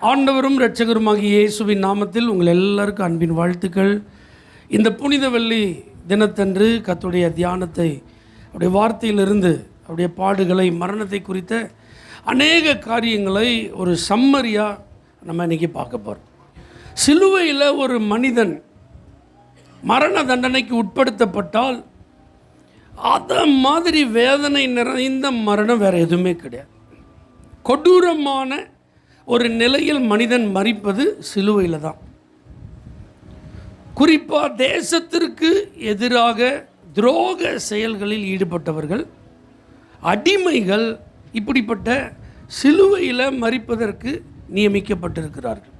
ஆண்டவரும் இரட்சகருமாகிய இயேசுவின் நாமத்தில் உங்கள் எல்லாருக்கும் அன்பின் வாழ்த்துக்கள். இந்த புனித வெள்ளி தினத்தன்று கர்த்தருடைய தியானத்தை, அவருடைய வார்த்தையிலிருந்து அவருடைய பாடுகளை, மரணத்தை குறித்த அநேக காரியங்களை ஒரு சம்மரியாக நம்ம இன்றைக்கி பார்க்க போகிறோம். சிலுவையில் ஒரு மனிதன் மரண தண்டனைக்கு உட்படுத்தப்பட்டால் அதை மாதிரி வேதனை நிறைந்த மரணம் வேறு எதுவுமே கிடையாது. கொடூரமான ஒரு நிலையில் மனிதன் மரிப்பது சிலுவையில் தான். குறிப்பாக தேசத்திற்கு எதிராக துரோக செயல்களில் ஈடுபட்டவர்கள், அடிமைகள், இப்படிப்பட்ட சிலுவையில் மரிப்பதற்கு நியமிக்கப்பட்டிருக்கிறார்கள்.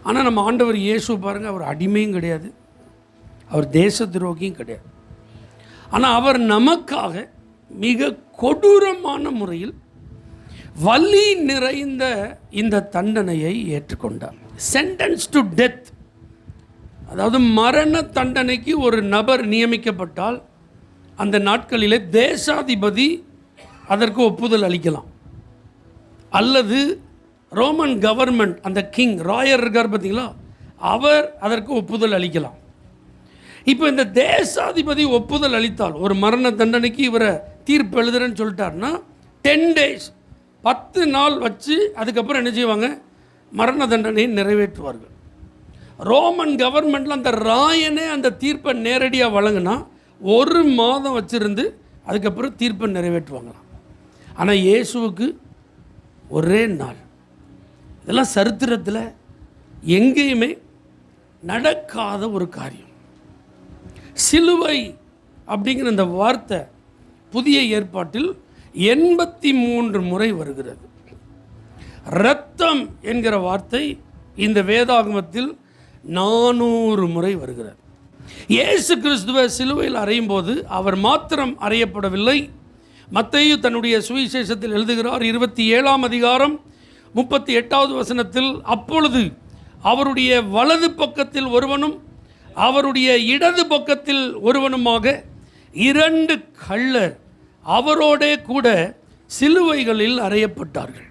ஆனால் நம்ம ஆண்டவர் இயேசு பாருங்கள், அவர் அடிமையும் கிடையாது, அவர் தேச துரோகியும் கிடையாது. ஆனால் அவர் நமக்காக மிக கொடூரமான முறையில் வலி நிறைந்த இந்த தண்டனையை ஏற்றுக்கொண்டார். சென்டென்ஸ் டு டெத், அதாவது மரண தண்டனைக்கு ஒரு நபர் நியமிக்கப்பட்டால் அந்த நாட்களிலே தேசாதிபதி அதற்கு ஒப்புதல் அளிக்கலாம், அல்லது ரோமன் கவர்மெண்ட், அந்த கிங், ராயர் இருக்கார் பார்த்தீங்களா, அவர் அதற்கு ஒப்புதல் அளிக்கலாம். இப்போ இந்த தேசாதிபதி ஒப்புதல் அளித்தால், ஒரு மரண தண்டனைக்கு இவரை தீர்ப்பு எழுதுறேன்னு சொல்லிட்டார்னா 10 days, 10 நாள் வச்சு அதுக்கப்புறம் என்ன செய்வாங்க, மரண தண்டனையை நிறைவேற்றுவார்கள். ரோமன் கவர்மெண்ட்டில் அந்த ராயனே அந்த தீர்ப்பை நேரடியாக வழங்கினா 1 மாதம் வச்சுருந்து அதுக்கப்புறம் தீர்ப்பை நிறைவேற்றுவாங்களாம். ஆனால் இயேசுவுக்கு ஒரே நாள். இதெல்லாம் சரித்திரத்தில் எங்கேயுமே நடக்காத ஒரு காரியம். சிலுவை அப்படிங்கிற இந்த வார்த்தை புதிய ஏற்பாட்டில் 83 முறை வருகிறது. இரத்தம் என்கிற வார்த்தை இந்த வேதாகமத்தில் 400 முறை வருகிறது. இயேசு கிறிஸ்துவை சிலுவையில் அறையும் போது அவர் மாத்திரம் அறையப்படவில்லை. மத்தேயு தன்னுடைய சுவிசேஷத்தில் எழுதுகிறார், 27ஆம் அதிகாரம் 38வது வசனத்தில், அப்பொழுது அவருடைய வலது பக்கத்தில் ஒருவனும் அவருடைய இடது பக்கத்தில் ஒருவனுமாக 2 கள்ளர் அவரோடே கூட சிலுவைகளில் அறையப்பட்டார்கள்.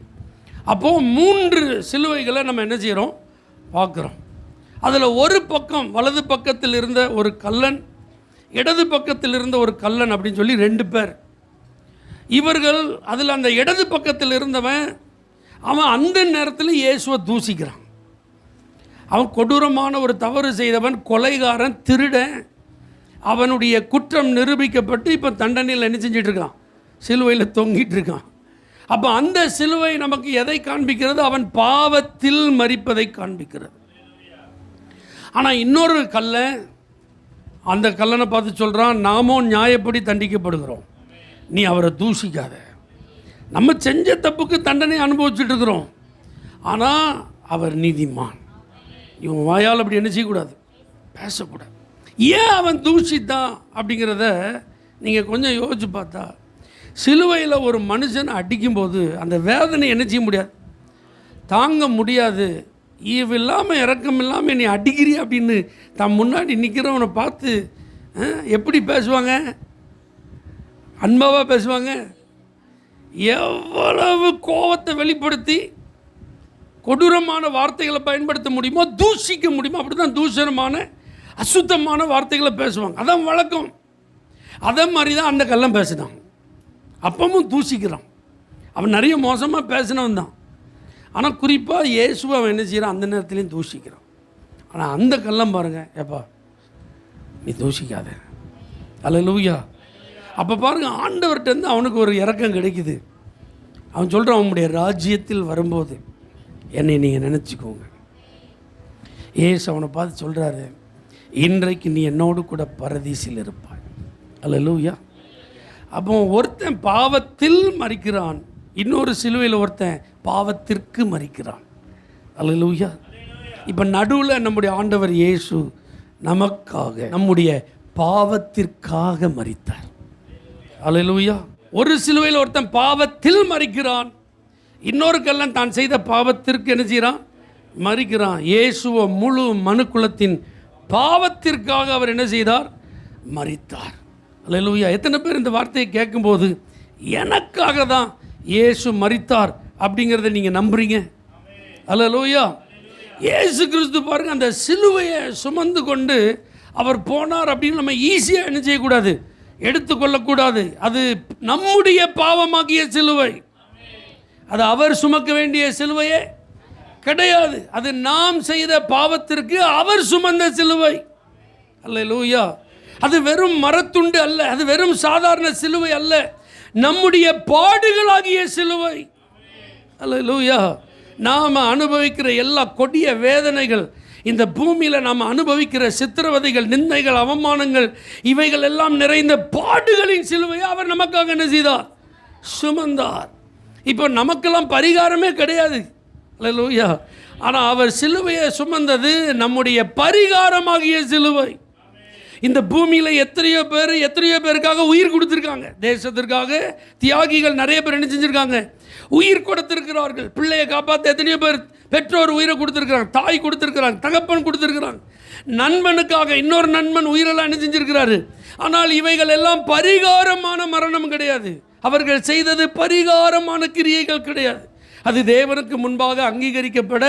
அப்போது 3 சிலுவைகளை நம்ம என்ன செய்கிறோம், பார்க்குறோம். அதில் ஒரு பக்கம் வலது பக்கத்தில் இருந்த ஒரு கள்ளன், இடது பக்கத்தில் இருந்த ஒரு கள்ளன் அப்படின்னு சொல்லி 2 பேர். இவர்கள் அதில் அந்த இடது பக்கத்தில் இருந்தவன், அவன் அந்த நேரத்தில் இயேசுவை தூசிக்கிறான். அவன் கொடூரமான ஒரு தவறு செய்தவன், கொலைகாரன், திருடன். அவனுடைய குற்றம் நிரூபிக்கப்பட்டு இப்போ தண்டனையில் என்ன செஞ்சிட்ருக்கான், சிலுவையில் தொங்கிட்டு இருக்கான். அப்போ அந்த சிலுவை நமக்கு எதை காண்பிக்கிறது, அவன் பாவத்தில் மரிப்பதை காண்பிக்கிறது. ஆனால் இன்னொரு கள்ளன், அந்த கள்ளனை பார்த்து சொல்கிறான், நாமோ நியாயப்படி தண்டிக்கப்படுகிறோம், நீ அவரை தூஷிக்காத. நம்ம செஞ்ச தப்புக்கு தண்டனை அனுபவிச்சுட்டு இருக்கிறோம், ஆனால் அவர் நீதிமான். இவன் வாயால் அப்படி என்ன செய்யக்கூடாது, பேசக்கூடாது. ஏன் அவன் தூஷித்தான் அப்படிங்கிறத நீங்கள் கொஞ்சம் யோசிச்சு பார்த்தா, சிலுவையில் ஒரு மனுஷனை அடிக்கும்போது அந்த வேதனை என்ன செய்ய முடியாது, தாங்க முடியாது. இல்லாமல் இறக்கம் இல்லாமல் நீ அடிக்கிறீ அப்படின்னு தான் முன்னாடி நிற்கிறவனை பார்த்து எப்படி பேசுவாங்க, அன்பாவாக பேசுவாங்க. எவ்வளவு கோபத்தை வெளிப்படுத்தி கொடூரமான வார்த்தைகளை பயன்படுத்த முடியுமோ, தூஷிக்க முடியுமோ, அப்படி தான் தூஷணமான அசுத்தமான வார்த்தைகளை பேசுவாங்க. அதான் வழக்கம். அதே மாதிரி தான் அந்த கள்ளன் பேசினான். அப்பவும் தூஷிக்கிறான். அவன் நிறைய மோசமாக பேசினவன் தான். ஆனால் குறிப்பாக இயேசுவை அவன் என்ன செய்கிறான், அந்த நேரத்துலையும் தூஷிக்கிறான். ஆனால் அந்த கள்ளன் பாருங்கள், ஏப்பா நீ தூஷிக்காத, அல்லேலூயா. அப்போ பாருங்கள், ஆண்டவர்கிட்டருந்து அவனுக்கு ஒரு இரக்கம் கிடைக்குது. அவன் சொல்கிறான், அவனுடைய ராஜ்யத்தில் வரும்போது என்னை நீங்கள் நினச்சிக்கோங்க. ஏசு அவனை பார்த்து சொல்கிறாரு, இன்றைக்கு நீ என்னோடு கூட பரதீசில் இருப்பாய், அல்லேலூயா. அப்போ ஒருத்தன் பாவத்தில் மரிக்கிறான், இன்னொரு சிலுவையில் ஒருத்தன் பாவத்திற்கு மரிக்கிறான், அல்லேலூயா. இப்போ நடுவில் நம்முடைய ஆண்டவர் இயேசு நமக்காக, நம்முடைய பாவத்திற்காக மரித்தார், அல்லேலூயா. ஒரு சிலுவையில் ஒருத்தன் பாவத்தில் மரிக்கிறான், இன்னொரு கள்ளன் தான் செய்த பாவத்திற்கு என்ன செய்கிறான், மரிக்கிறான். இயேசுவ முழு மனுக்குலத்தின் பாவத்திற்காக அவர் என்ன செய்தார், மரித்தார், அல்லேலூயா. எத்தனை பேர் இந்த வார்த்தையை கேட்கும்போது எனக்காக தான் இயேசு மரித்தார் அப்படிங்கிறத நீங்கள் நம்புறீங்க? அல்லேலூயா. இயேசு கிறிஸ்து பாருங்க, அந்த சிலுவையை சுமந்து கொண்டு அவர் போனார் அப்படின்னு நம்ம ஈஸியாக என்ன செய்யக்கூடாது, எடுத்துக்கொள்ளக்கூடாது. அது நம்முடைய பாவமாகிய சிலுவை, அது அவர் சுமக்க வேண்டிய சிலுவையே கிடையாது. அது நாம் செய்த பாவத்திற்கு அவர் சுமந்த சிலுவை. அல்லேலூயா. அது வெறும் மரத்துண்டு அல்ல, அது வெறும் சாதாரண சிலுவை அல்ல, நம்முடைய பாடுகளாகிய சிலுவை. அல்லேலூயா. நாம் அனுபவிக்கிற எல்லா கொடிய வேதனைகள், இந்த பூமியில் நாம் அனுபவிக்கிற சித்திரவதைகள், நிந்தைகள், அவமானங்கள், இவைகள் எல்லாம் நிறைந்த பாடுகளின் சிலுவையை அவர் நமக்காக என்ன செய்தார், சுமந்தார். இப்போ நமக்கெல்லாம் பரிகாரமே கிடையாது. அல்லேலூயா. ஆனால் அவர் சிலுவையை சுமந்தது நம்முடைய பரிகாரமாகிய சிலுவை. இந்த பூமியில் எத்தனையோ பேருக்காக உயிர் கொடுத்துருக்காங்க. தேசத்திற்காக தியாகிகள் நிறைய பேர் என்ன செஞ்சுருக்காங்க, உயிர் கொடுத்திருக்கிறார்கள். பிள்ளையை காப்பாற்ற எத்தனையோ பேர் பெற்றோர் உயிரை கொடுத்துருக்குறாங்க, தாய் கொடுத்துருக்குறாங்க, தகப்பன் கொடுத்துருக்குறாங்க. நண்பனுக்காக இன்னொரு நண்பன் உயிரெல்லாம் என்ன செஞ்சிருக்கிறாரு. ஆனால் இவைகள் எல்லாம் பரிகாரமான மரணம் கிடையாது. அவர்கள் செய்தது பரிகாரமான கிரியைகள் கிடையாது. அது தேவனுக்கு முன்பாக அங்கீகரிக்கப்பட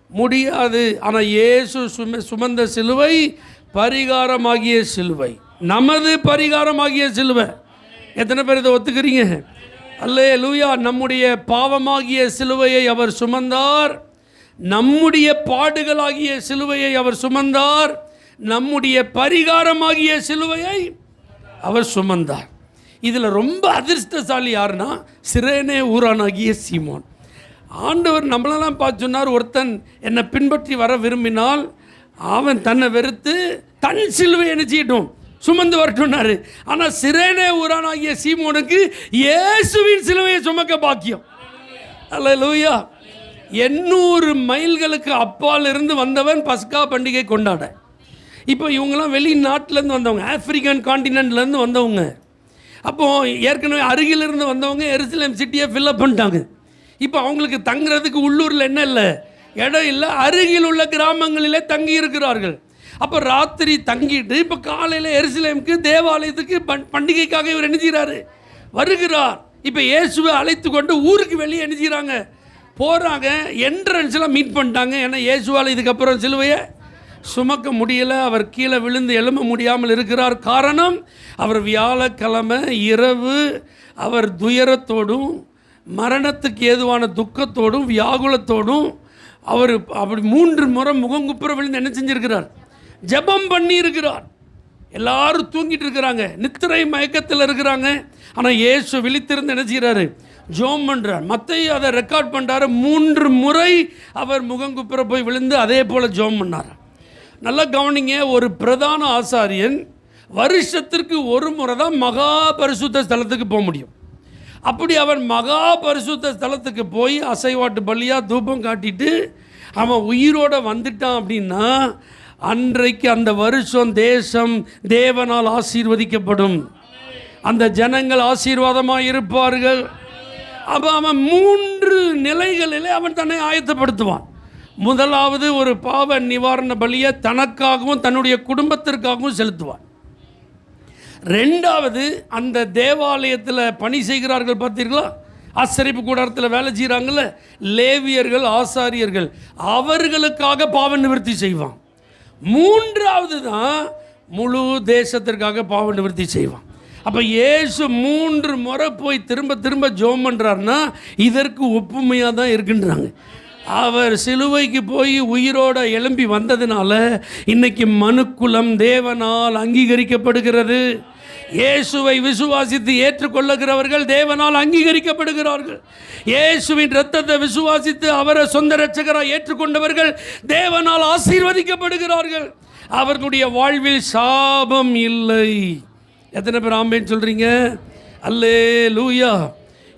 முடியாது. ஆனால் இயேசு சுமந்த சிலுவை பரிகாரமாகிய சிலுவை, நமது பரிகாரமாகிய சிலுவை. எத்தனை பேர் இதை ஒத்துக்கிறீங்க? அல்லேலூயா. நம்முடைய பாவமாகிய சிலுவையை அவர் சுமந்தார், நம்முடைய பாடுகளாகிய சிலுவையை அவர் சுமந்தார், நம்முடைய பரிகாரமாகிய சிலுவையை அவர் சுமந்தார். இதில் ரொம்ப அதிர்ஷ்டசாலி யாருன்னா சிரேனே ஊரானாகிய சீமோன். ஆண்டவர் நம்மளெல்லாம் பார்த்து சொன்னார், ஒருத்தன் என்னை பின்பற்றி வர விரும்பினால் அவன் தன்னை வெறுத்து தன் சிலுவை என்ன செய்யட்டும், சுமந்து வரட்டும்னாரு. ஆனால் சிரேனே ஊரானாகிய சீமோனுக்கு இயேசுவின் சிலுவையை சுமக்க பாக்கியம். அல்லேலூயா. 800 மைல்களுக்கு அப்பால் இருந்து வந்தவன் பஸ்கா பண்டிகை கொண்டாட. இப்போ இவங்கெல்லாம் வெளிநாட்டிலேருந்து வந்தவங்க, ஆப்பிரிக்கன் காண்டினென்ட்லேருந்து வந்தவங்க. அப்போது ஏற்கனவே அருகிலிருந்து வந்தவங்க எருசலேம் சிட்டியை ஃபில்லப் பண்ணிட்டாங்க. இப்போ அவங்களுக்கு தங்குறதுக்கு உள்ளூரில் என்ன இல்லை, இடம் இல்லை, அருகில் உள்ள கிராமங்களிலே தங்கி இருக்கிறார்கள். அப்போ ராத்திரி தங்கிட்டு இப்போ காலையில் எருசலேமுக்கு தேவாலயத்துக்கு பண்டிகைக்காக இவர் என்ன செய்கிறாரு, வருகிறார். இப்போ இயேசுவை அழைத்து கொண்டு ஊருக்கு வெளியே என்ன செய்கிறாங்க, போகிறாங்க. என்ட்ரன்ஸில் மீட் பண்ணிட்டாங்க. ஏன்னா இயேசுவால் இதுக்கப்புறம் சிலுவையை சுமக்க முடியலை, அவர் கீழே விழுந்து எழும்ப முடியாமல் இருக்கிறார். காரணம், அவர் வியாழக்கிழமை இரவு அவர் துயரத்தோடும் மரணத்துக்கு ஏதுவான துக்கத்தோடும் வியாகுலத்தோடும் அவர் அப்படி 3 முறை முகங்குப்புற விழுந்து என்ன செஞ்சிருக்கிறார், ஜெபம் பண்ணி இருக்கிறார். எல்லாரும் தூங்கிட்டு இருக்கிறாங்க, நித்திரை மயக்கத்தில் இருக்கிறாங்க. ஆனால் இயேசு விழித்திருந்து என்ன செய்கிறாரு, ஜெபம் பண்ணுறார். மத்தேயு அதை ரெக்கார்ட் பண்ணுறாரு. 3 முறை அவர் முகங்குப்புற போய் விழுந்து அதே போல் ஜெபம் பண்ணார். நல்லா கவனிங்க, ஒரு பிரதான ஆசாரியன் வருஷத்திற்கு ஒரு முறை தான் மகா பரிசுத்த ஸ்தலத்துக்கு போக முடியும். அப்படி அவன் மகா பரிசுத்த ஸ்தலத்துக்கு போய் அசைவாட்டு பலியாக தூபம் காட்டிட்டு அவன் உயிரோடு வந்துட்டான் அப்படின்னா அன்றைக்கு அந்த வருஷம் தேசம் தேவனால் ஆசீர்வதிக்கப்படும், அந்த ஜனங்கள் ஆசீர்வாதமாக இருப்பார்கள். அப்போ அவன் 3 நிலைகளிலே அவன் தன்னை ஆயத்தப்படுத்துவான். முதலாவது, ஒரு பாவ நிவாரண பலியை தனக்காகவும் தன்னுடைய குடும்பத்திற்காகவும் செலுத்துவான். 2வது, அந்த தேவாலயத்தில் பணி செய்கிறார்கள் பார்த்தீர்களா, ஆசரிப்பு கூடாரத்தில் வேலை செய்கிறாங்கல்ல, லேவியர்கள் ஆசாரியர்கள், அவர்களுக்காக பாவ நிவர்த்தி செய்வான். 3வது தான் முழு தேசத்திற்காக பாவ நிவர்த்தி செய்வான். அப்போ இயேசு 3 முறை போய் திரும்ப திரும்ப ஜெபம் பண்ணுறாருன்னா இதற்கு ஒப்புமையாக தான் இருக்குன்றாங்க. அவர் சிலுவைக்கு போய் உயிரோட எழும்பி வந்ததுனால இன்னைக்கு மனுக்குலம் தேவனால் அங்கீகரிக்கப்படுகிறது. இயேசுவை விசுவாசித்து ஏற்றுக்கொள்ளுகிறவர்கள் தேவனால் அங்கீகரிக்கப்படுகிறார்கள். இயேசுவின் இரத்தத்தை விசுவாசித்து அவரை சொந்த இரட்சகராக ஏற்றுக்கொண்டவர்கள் தேவனால் ஆசீர்வதிக்கப்படுகிறார்கள். அவர்களுடைய வாழ்வில் சாபம் இல்லை. எத்தனை பேர் ஆமென் சொல்றீங்க? அல்லேலூயா.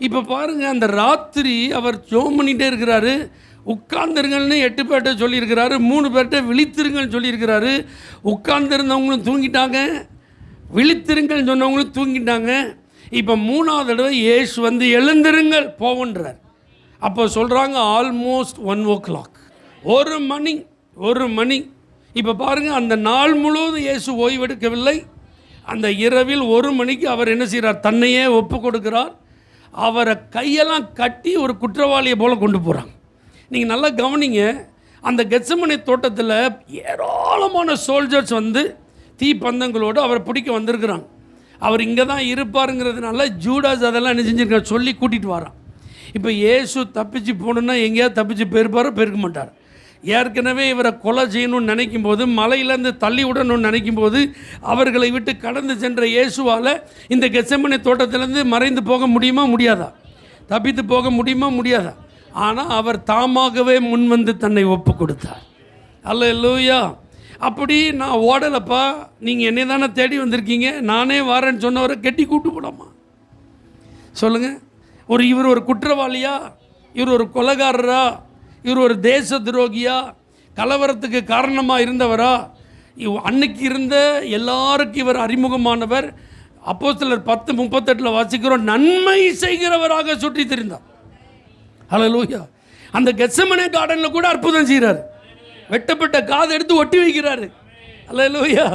இப்போ பாருங்க, அந்த ராத்திரி அவர் ஜெபம் பண்ணிகிட்டே இருக்கிறாரு. உட்கார்ந்துருங்கள்னு 8 பேர்கிட்ட சொல்லியிருக்கிறாரு, 3 பேர்கிட்ட விழித்திருங்கள்னு சொல்லியிருக்கிறாரு. உட்கார்ந்துருந்தவங்களும் தூங்கிட்டாங்க, விழித்திருங்கள்னு சொன்னவங்களும் தூங்கிட்டாங்க. இப்போ 3வது தடவை இயேசு வந்து எழுந்திருங்கள் போவன்றார். அப்போ சொல்கிறாங்க ஆல்மோஸ்ட் 1 o'clock, 1 மணி. இப்போ பாருங்கள், அந்த நாள் முழுவதும் இயேசு ஓய்வெடுக்கவில்லை. அந்த இரவில் 1 மணிக்கு அவர் என்ன செய்கிறார், தன்னையே ஒப்பு கொடுக்கிறார். அவரை கையெல்லாம் கட்டி ஒரு குற்றவாளியை போல் கொண்டு போகிறாங்க. நீங்கள் நல்லா கவனிங்க. அந்த கெத்செமனே தோட்டத்தில் ஏராளமான சோல்ஜர்ஸ் வந்து தீப்பந்தங்களோடு அவரை பிடிக்க வந்திருக்கிறாங்க. அவர் இங்கே தான் இருப்பாருங்கிறதுனால ஜூடாஸ் அதெல்லாம் என்ன செஞ்சுருக்கார், சொல்லி கூட்டிகிட்டு வரான். இப்போ இயேசு தப்பிச்சு போகணுன்னா எங்கேயாவது தப்பிச்சு போயிருப்பாரோ, போயிருக்க மாட்டார். ஏற்கனவே இவரை கொலை செய்யணும்னு நினைக்கும் போது, மலையிலேருந்து தள்ளி விடணும்னு நினைக்கும் போது, அவர்களை விட்டு கடந்து சென்ற இயேசுவால் இந்த கெத்செமனே தோட்டத்திலேருந்து மறைந்து போக முடியுமா முடியாதா? தப்பித்து போக முடியுமா முடியாதா? ஆனால் அவர் தாமாகவே முன்வந்து தன்னை ஒப்பு கொடுத்தார். அல்லேலூயா. அப்படி நான் ஓடலைப்பா, நீங்கள் என்னை தானே தேடி வந்திருக்கீங்க, நானே வரேன்னு சொன்னவரை கெட்டி கூட்டு போடாமா சொல்லுங்கள். இவர் ஒரு குற்றவாளியா, இவர் ஒரு கொலைகாரரா, இவர் ஒரு தேச துரோகியா, கலவரத்துக்கு காரணமாக இருந்தவரா? அன்னைக்கு இருந்த எல்லாருக்கும் இவர் அறிமுகமானவர். அப்போஸ்தலர் 10:38 வாசிக்கிறோம், நன்மை செய்கிறவராக சுற்றி திரிந்தார். ஹல்லேலூயா. அந்த கெத்செமனே கார்டனில் கூட அற்புதம் செய்கிறார். வெட்டப்பட்ட காதை எடுத்து ஒட்டி வைக்கிறாரு. ஹல்லேலூயா.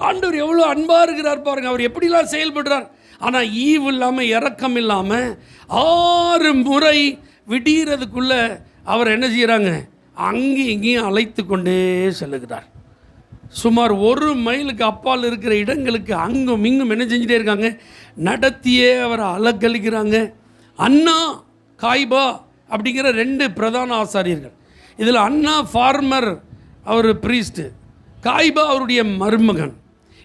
ஆண்டவர் எவ்வளோ அன்பாக இருக்கிறார் பாருங்கள். அவர் எப்படிலாம் செயல்படுறார். ஆனால் ஈவு இல்லாமல், இரக்கம் இல்லாமல் 6 முறை விடிகிறதுக்குள்ளே அவர் என்ன செய்கிறாங்க, அங்கேயும் இங்கேயும் அழைத்து கொண்டே செல்லுகிறார். சுமார் 1 மைலுக்கு அப்பால் இருக்கிற இடங்களுக்கு அங்கும் இங்கும் என்ன செஞ்சுட்டே இருக்காங்க, நடத்தியே அவரை அலக்கழிக்கிறாங்க. அண்ணா, காய்பா அப்படிங்கிற 2 பிரதான ஆசாரியர்கள். இதில் அண்ணா ஃபார்மர், அவர் ப்ரீஸ்ட்டு, காய்பா அவருடைய மருமகன்.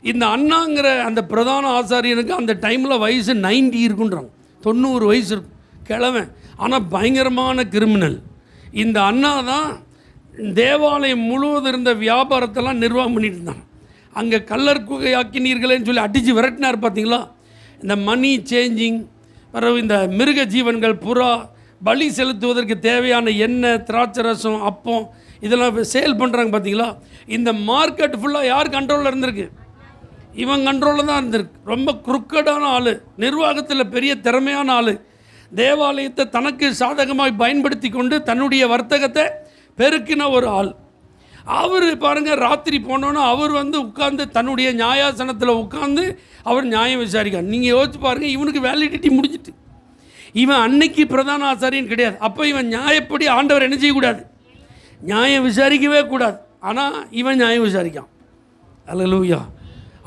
இந்த அண்ணாங்கிற அந்த பிரதான ஆசாரியனுக்கு அந்த டைமில் வயசு 90 இருக்குன்றாங்க, 90 வயசு இருக்கும், கிழவன். ஆனால் பயங்கரமான கிரிமினல். இந்த அண்ணா தான் தேவாலயம் முழுவதும் இருந்த வியாபாரத்தெல்லாம் நிர்வாகம் பண்ணிட்டு இருந்தாங்க. அங்கே கல்லர் குகை ஆக்கினீர்களேன்னு சொல்லி அடித்து விரட்டினார் பார்த்தீங்களா. இந்த மணி சேஞ்சிங், பிறகு இந்த மிருக ஜீவன்கள், புறா பலி செலுத்துவதற்கு தேவையான எண்ணெய், திராட்சை ரசம், அப்பம் இதெல்லாம் சேல் பண்ணுறாங்க பார்த்தீங்களா. இந்த மார்க்கெட் ஃபுல்லாக யார் கண்ட்ரோலில் இருந்திருக்கு, இவன் கண்ட்ரோலில் தான் இருந்திருக்கு. ரொம்ப குறுக்கடான ஆள், நிர்வாகத்தில் பெரிய திறமையான ஆள், தேவாலயத்தை தனக்கு சாதகமாக பயன்படுத்தி கொண்டு தன்னுடைய வர்த்தகத்தை பெருக்கின ஒரு ஆள். அவர் பாருங்கள், ராத்திரி போனோன்னா அவர் வந்து உட்கார்ந்து தன்னுடைய நியாயாசனத்தில் உட்கார்ந்து அவர் நியாயம் விசாரிக்கார். நீங்கள் யோசிச்சு பாருங்கள், இவனுக்கு வேலிடிட்டி முடிஞ்சிட்டு, இவன் அன்னைக்கு பிரதான ஆசாரியன் கிடையாது. அப்போ இவன் நியாயப்படி ஆண்டவர் என்ன செய்யக்கூடாது, நியாயம் விசாரிக்கவே கூடாது. ஆனால் இவன் நியாயம் விசாரிக்கான். அல்லேலூயா.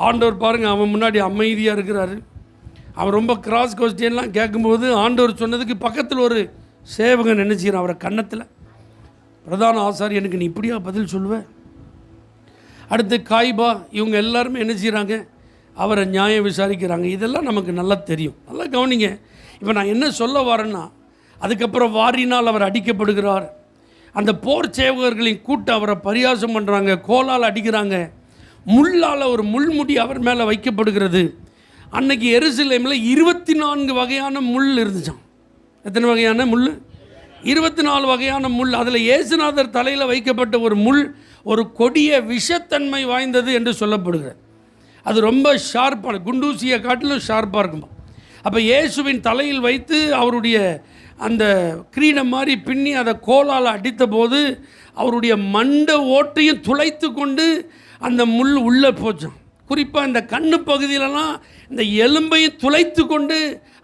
ஆண்டவர் பாருங்கள், அவன் முன்னாடி அமைதியாக இருக்கிறாரு. அவன் ரொம்ப கிராஸ் கொஸ்டின்லாம் கேட்கும்போது ஆண்டவர் சொன்னதுக்கு பக்கத்தில் ஒரு சேவகன் என்ன செய்கிறான், அவரை கன்னத்தில், பிரதான ஆசாரியனுக்கு நீ இப்படியா பதில் சொல்லுவேன்? அடுத்து காய்பா, இவங்க எல்லாருமே என்ன செய்கிறாங்க, அவரை நியாயம் விசாரிக்கிறாங்க. இதெல்லாம் நமக்கு நல்லா தெரியும். நல்லா கவனிங்க. இப்போ நான் என்ன சொல்ல வரேன்னா, அதுக்கப்புறம் வாரினால் அவர் அடிக்கப்படுகிறார். அந்த போர் சேவகர்களின் கூட்டம் அவரை பரியாசம் பண்ணுறாங்க, கோலால் அடிக்கிறாங்க, முள்ளால் ஒரு முள்முடி அவர் மேலே வைக்கப்படுகிறது. அன்னைக்கு எருசலேமில் 24 வகையான முள் இருந்துச்சான். எத்தனை வகையான முள்? 24 வகையான முள். அதில் இயேசுநாதர் தலையில் வைக்கப்பட்ட ஒரு முள் ஒரு கொடிய விஷத்தன்மை வாய்ந்தது என்று சொல்லப்படுகிறது. அது ரொம்ப ஷார்ப்பான, குண்டூசியை காட்டிலும் ஷார்ப்பாக இருக்குமா. அப்போ இயேசுவின் தலையில் வைத்து அவருடைய அந்த கிரீடம் மாதிரி பின்னி அதை கோலால் அடித்த போது அவருடைய மண்டை ஓட்டையும் துளைத்து கொண்டு அந்த முள் உள்ளே போச்சான். குறிப்பாக இந்த கண்ணு பகுதியிலலாம் இந்த எலும்பையும் துளைத்து கொண்டு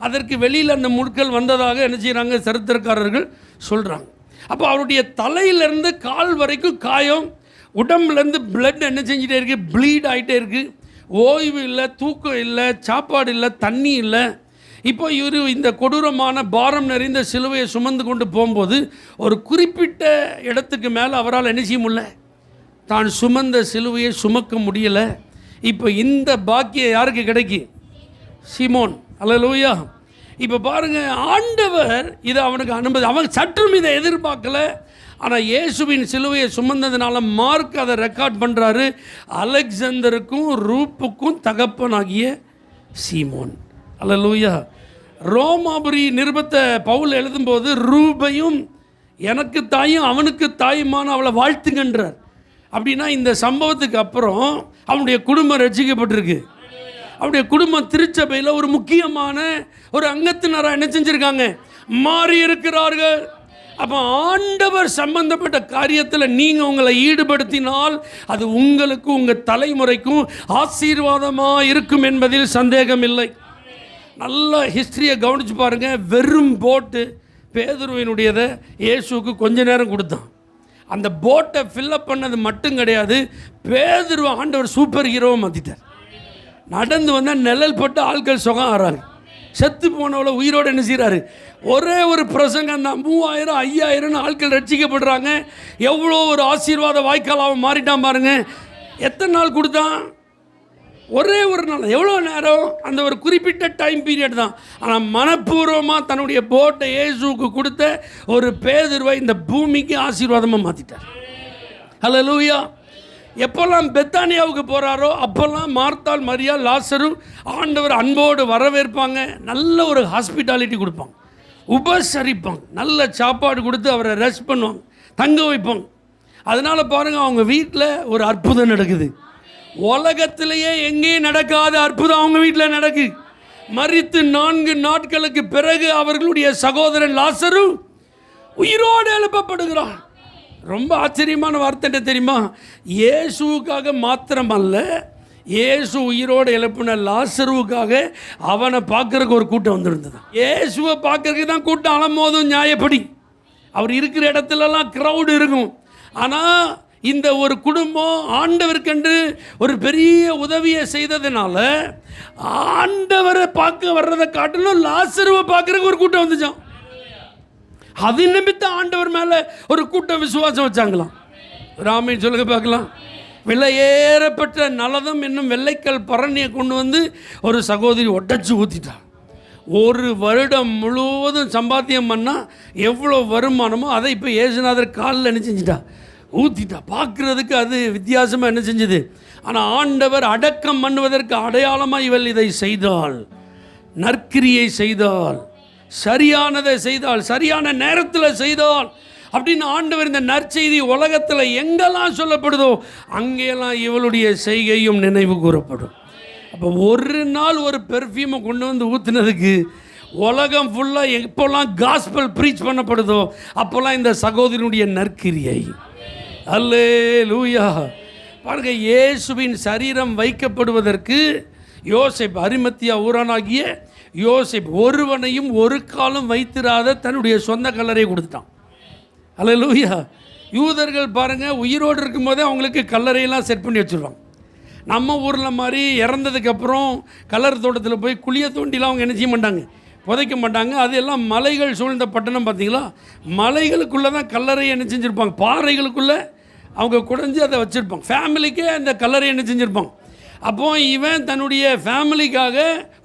அதற்கு வெளியில் அந்த முட்கள் வந்ததாக என்ன செய்கிறாங்க, சரித்திரக்காரர்கள் சொல்கிறாங்க. அப்போ அவருடைய தலையிலேருந்து கால் வரைக்கும் காயம், உடம்புலேருந்து பிளட் என்ன செஞ்சிட்டே இருக்குது, ப்ளீட் ஆகிட்டே இருக்குது. ஓய்வு இல்லை, தூக்கம் இல்லை, சாப்பாடு இல்லை, தண்ணி இல்லை. இப்போ இவர் இந்த கொடூரமான பாரம் நிறைந்த சிலுவையை சுமந்து கொண்டு போகும்போது ஒரு குறிப்பிட்ட இடத்துக்கு மேலே அவரால் என்ன செய்ய முடியல, தான் சுமந்த சிலுவையை சுமக்க முடியலை. இப்போ இந்த பாக்கியம் யாருக்கு கிடைக்கும்? சீமோன். அல்லேலூயா. இப்போ பாருங்கள், ஆண்டவர் இதை அவனுக்கு அனுமதி, அவன் சற்றும் இதை எதிர்பார்க்கல. ஆனால் இயேசுவின் சிலுவையை சுமந்ததுனால மார்க் அதை ரெக்கார்ட் பண்ணுறாரு. அலெக்சாந்தருக்கும் ரூப்புக்கும் தகப்பனாகிய சீமோன். அல்லேலூயா. ரோமாபுரி நிருபத்தை பவுல் எழுதும்போது ரூபையும் எனக்கு தாயும் அவனுக்கு தாயுமான அவளை வாழ்த்துங்கன்றார். அப்படின்னா இந்த சம்பவத்துக்கு அப்புறம் அவனுடைய குடும்பம் ரட்சிக்கப்பட்டிருக்கு. அவருடைய குடும்பம் திருச்சபையில் ஒரு முக்கியமான ஒரு அங்கத்தினராக என்ன செஞ்சுருக்காங்க, மாறி இருக்கிறார்கள். அப்போ ஆண்டவர் சம்பந்தப்பட்ட காரியத்தில் நீங்கள் உங்களை ஈடுபடுத்தினால் அது உங்களுக்கு உங்கள் தலைமுறைக்கும் ஆசீர்வாதமாக இருக்கும் என்பதில் சந்தேகம் இல்லை. நல்ல ஹிஸ்டரியை கவனித்து பாருங்கள். வெறும் போட்டு பேதுருவினுடையதை இயேசுவுக்கு கொஞ்ச நேரம் கொடுத்தான். அந்த போட்டை ஃபில்லப் பண்ணது மட்டும் கிடையாது, பேதுரு ஆண்டவர் சூப்பர் ஹீரோவை மாற்றிட்டார். நடந்து வந்தால் நிழல் போட்டு ஆட்கள் சுகம் ஆறாங்க. செத்து போனவளை உயிரோடு என்ன செய்கிறாரு? ஒரே ஒரு பிரசங்கம் தான் 3000 5000 ஆட்கள் ரட்சிக்கப்படுறாங்க. எவ்வளோ ஒரு ஆசீர்வாத வாய்க்காலாக மாறிட்டான் பாருங்க. எத்தனை நாள் கொடுத்தான்? ஒரே ஒரு நாள். எவ்வளோ நேரம்? அந்த ஒரு குறிப்பிட்ட டைம் பீரியட் தான். ஆனால் மனப்பூர்வமாக தன்னுடைய போட்டை இயேசுவுக்கு கொடுத்த ஒரு பேதுருவை இந்த பூமிக்கு ஆசீர்வாதமாக மாற்றிட்டார். ஹல்லேலூயா. எப்போல்லாம் பெத்தானியாவுக்கு போகிறாரோ அப்போல்லாம் மார்த்தாள், மரியாள், லாசரு ஆண்டவர் அன்போடு வரவேற்பாங்க. நல்ல ஒரு ஹாஸ்பிட்டாலிட்டி கொடுப்பாங்க, உபசரிப்பாங்க, நல்ல சாப்பாடு கொடுத்து அவரை ரெஸ்ட் பண்ணுவாங்க, தங்க வைப்பாங்க. அதனால் பாருங்கள், அவங்க வீட்டில் ஒரு அற்புதம் நடக்குது. உலகத்திலேயே எங்கேயும் நடக்காத அற்புதம் அவங்க வீட்டில் நடக்கு. மரித்து 4 நாட்களுக்கு பிறகு அவர்களுடைய சகோதரன் லாசரு உயிரோடு எழுப்பப்படுகிறான். ரொம்ப ஆச்சரியமான வார்த்தை தெரியுமா? இயேசுவுக்காக மாத்திரமல்ல, இயேசு உயிரோடு எழுப்பின லாசருவுக்காக அவனை பார்க்கறதுக்கு ஒரு கூட்டம் வந்துருந்தது. இயேசுவை பார்க்கறதுக்கு தான் கூட்டம் அலமோதும். நியாயப்படி அவர் இருக்கிற இடத்துலலாம் க்ரௌடு இருக்கும். ஆனால் இந்த ஒரு குடும்பம் ஆண்டவருக்கென்று ஒரு பெரிய உதவியை செய்ததுனால ஆண்டவரை பார்க்க வர்றதை காட்டிலும் லாசருவை பார்க்கறதுக்கு ஒரு கூட்டம் வந்துச்சான். அது நிமித்தம் ஆண்டவர் மேலே ஒரு கூட்டம் விசுவாசம் வச்சாங்களாம். ராமன் சொல்லுங்க பார்க்கலாம். விலையேறப்பட்ட நலதம் என்னும் வெள்ளைக்கல் பரணியை கொண்டு வந்து ஒரு சகோதரி ஒட்டச்சு ஊற்றிட்டாள். ஒரு வருடம் முழுவதும் சம்பாத்தியம் பண்ணால் எவ்வளோ வருமானமோ அதை இப்போ ஏசுநாதர் காலில் என்ன செஞ்சிட்டா? ஊற்றிட்டா. பார்க்குறதுக்கு அது வித்தியாசமாக என்ன செஞ்சது. ஆனால் ஆண்டவர் அடக்கம் பண்ணுவதற்கு அடையாளமாக இவள் இதை செய்தாள், நற்கிரியை செய்தாள், சரியானதை செய்தாள், சரியான நேரத்தில் செய்தாள் அப்படின்னு ஆண்டவர் இந்த நற்செய்தி உலகத்தில் எங்கெல்லாம் சொல்லப்படுதோ அங்கெல்லாம் இவளுடைய செய்கையும் நினைவு கூறப்படும். அப்போ ஒரு நாள் ஒரு பெர்ஃப்யூமை கொண்டு வந்து ஊற்றுனதுக்கு உலகம் ஃபுல்லாக எப்போல்லாம் காஸ்பல் ப்ரீச் பண்ணப்படுதோ அப்போல்லாம் இந்த சகோதரனுடைய நற்கிரியை. அல்லேலூயா. பாருங்க, இயேசுவின் சரீரம் வைக்கப்படுவதற்கு யோசேப்பு, அரிமத்தியா ஊரானாகிய யோசேப்பு ஒருவனையும் ஒரு காலம் வைத்திராத தன்னுடைய சொந்த கல்லறையை கொடுத்துட்டான். அல்லேலூயா. யூதர்கள் பாருங்கள், உயிரோடு இருக்கும்போதே அவங்களுக்கு கல்லறையெல்லாம் செட் பண்ணி வச்சுருவாங்க. நம்ம ஊரில் மாதிரி இறந்ததுக்கப்புறம் கல்லறை தோட்டத்தில் போய் குழிய தோண்டிலாம் அவங்க என்ன செய்ய மாட்டாங்க, புதைக்க மாட்டாங்க. அது எல்லாம் மலைகள் சூழ்ந்த பட்டணம். பார்த்தீங்களா, மலைகளுக்குள்ளே தான் கல்லறையை என்ன செஞ்சுருப்பாங்க, பாறைகளுக்குள்ளே அவங்க குடைஞ்சி அதை வச்சுருப்பாங்க. ஃபேமிலிக்கே அந்த கல்லறையை என்ன செஞ்சுருப்பாங்க. அப்போ இவன் தன்னுடைய ஃபேமிலிக்காக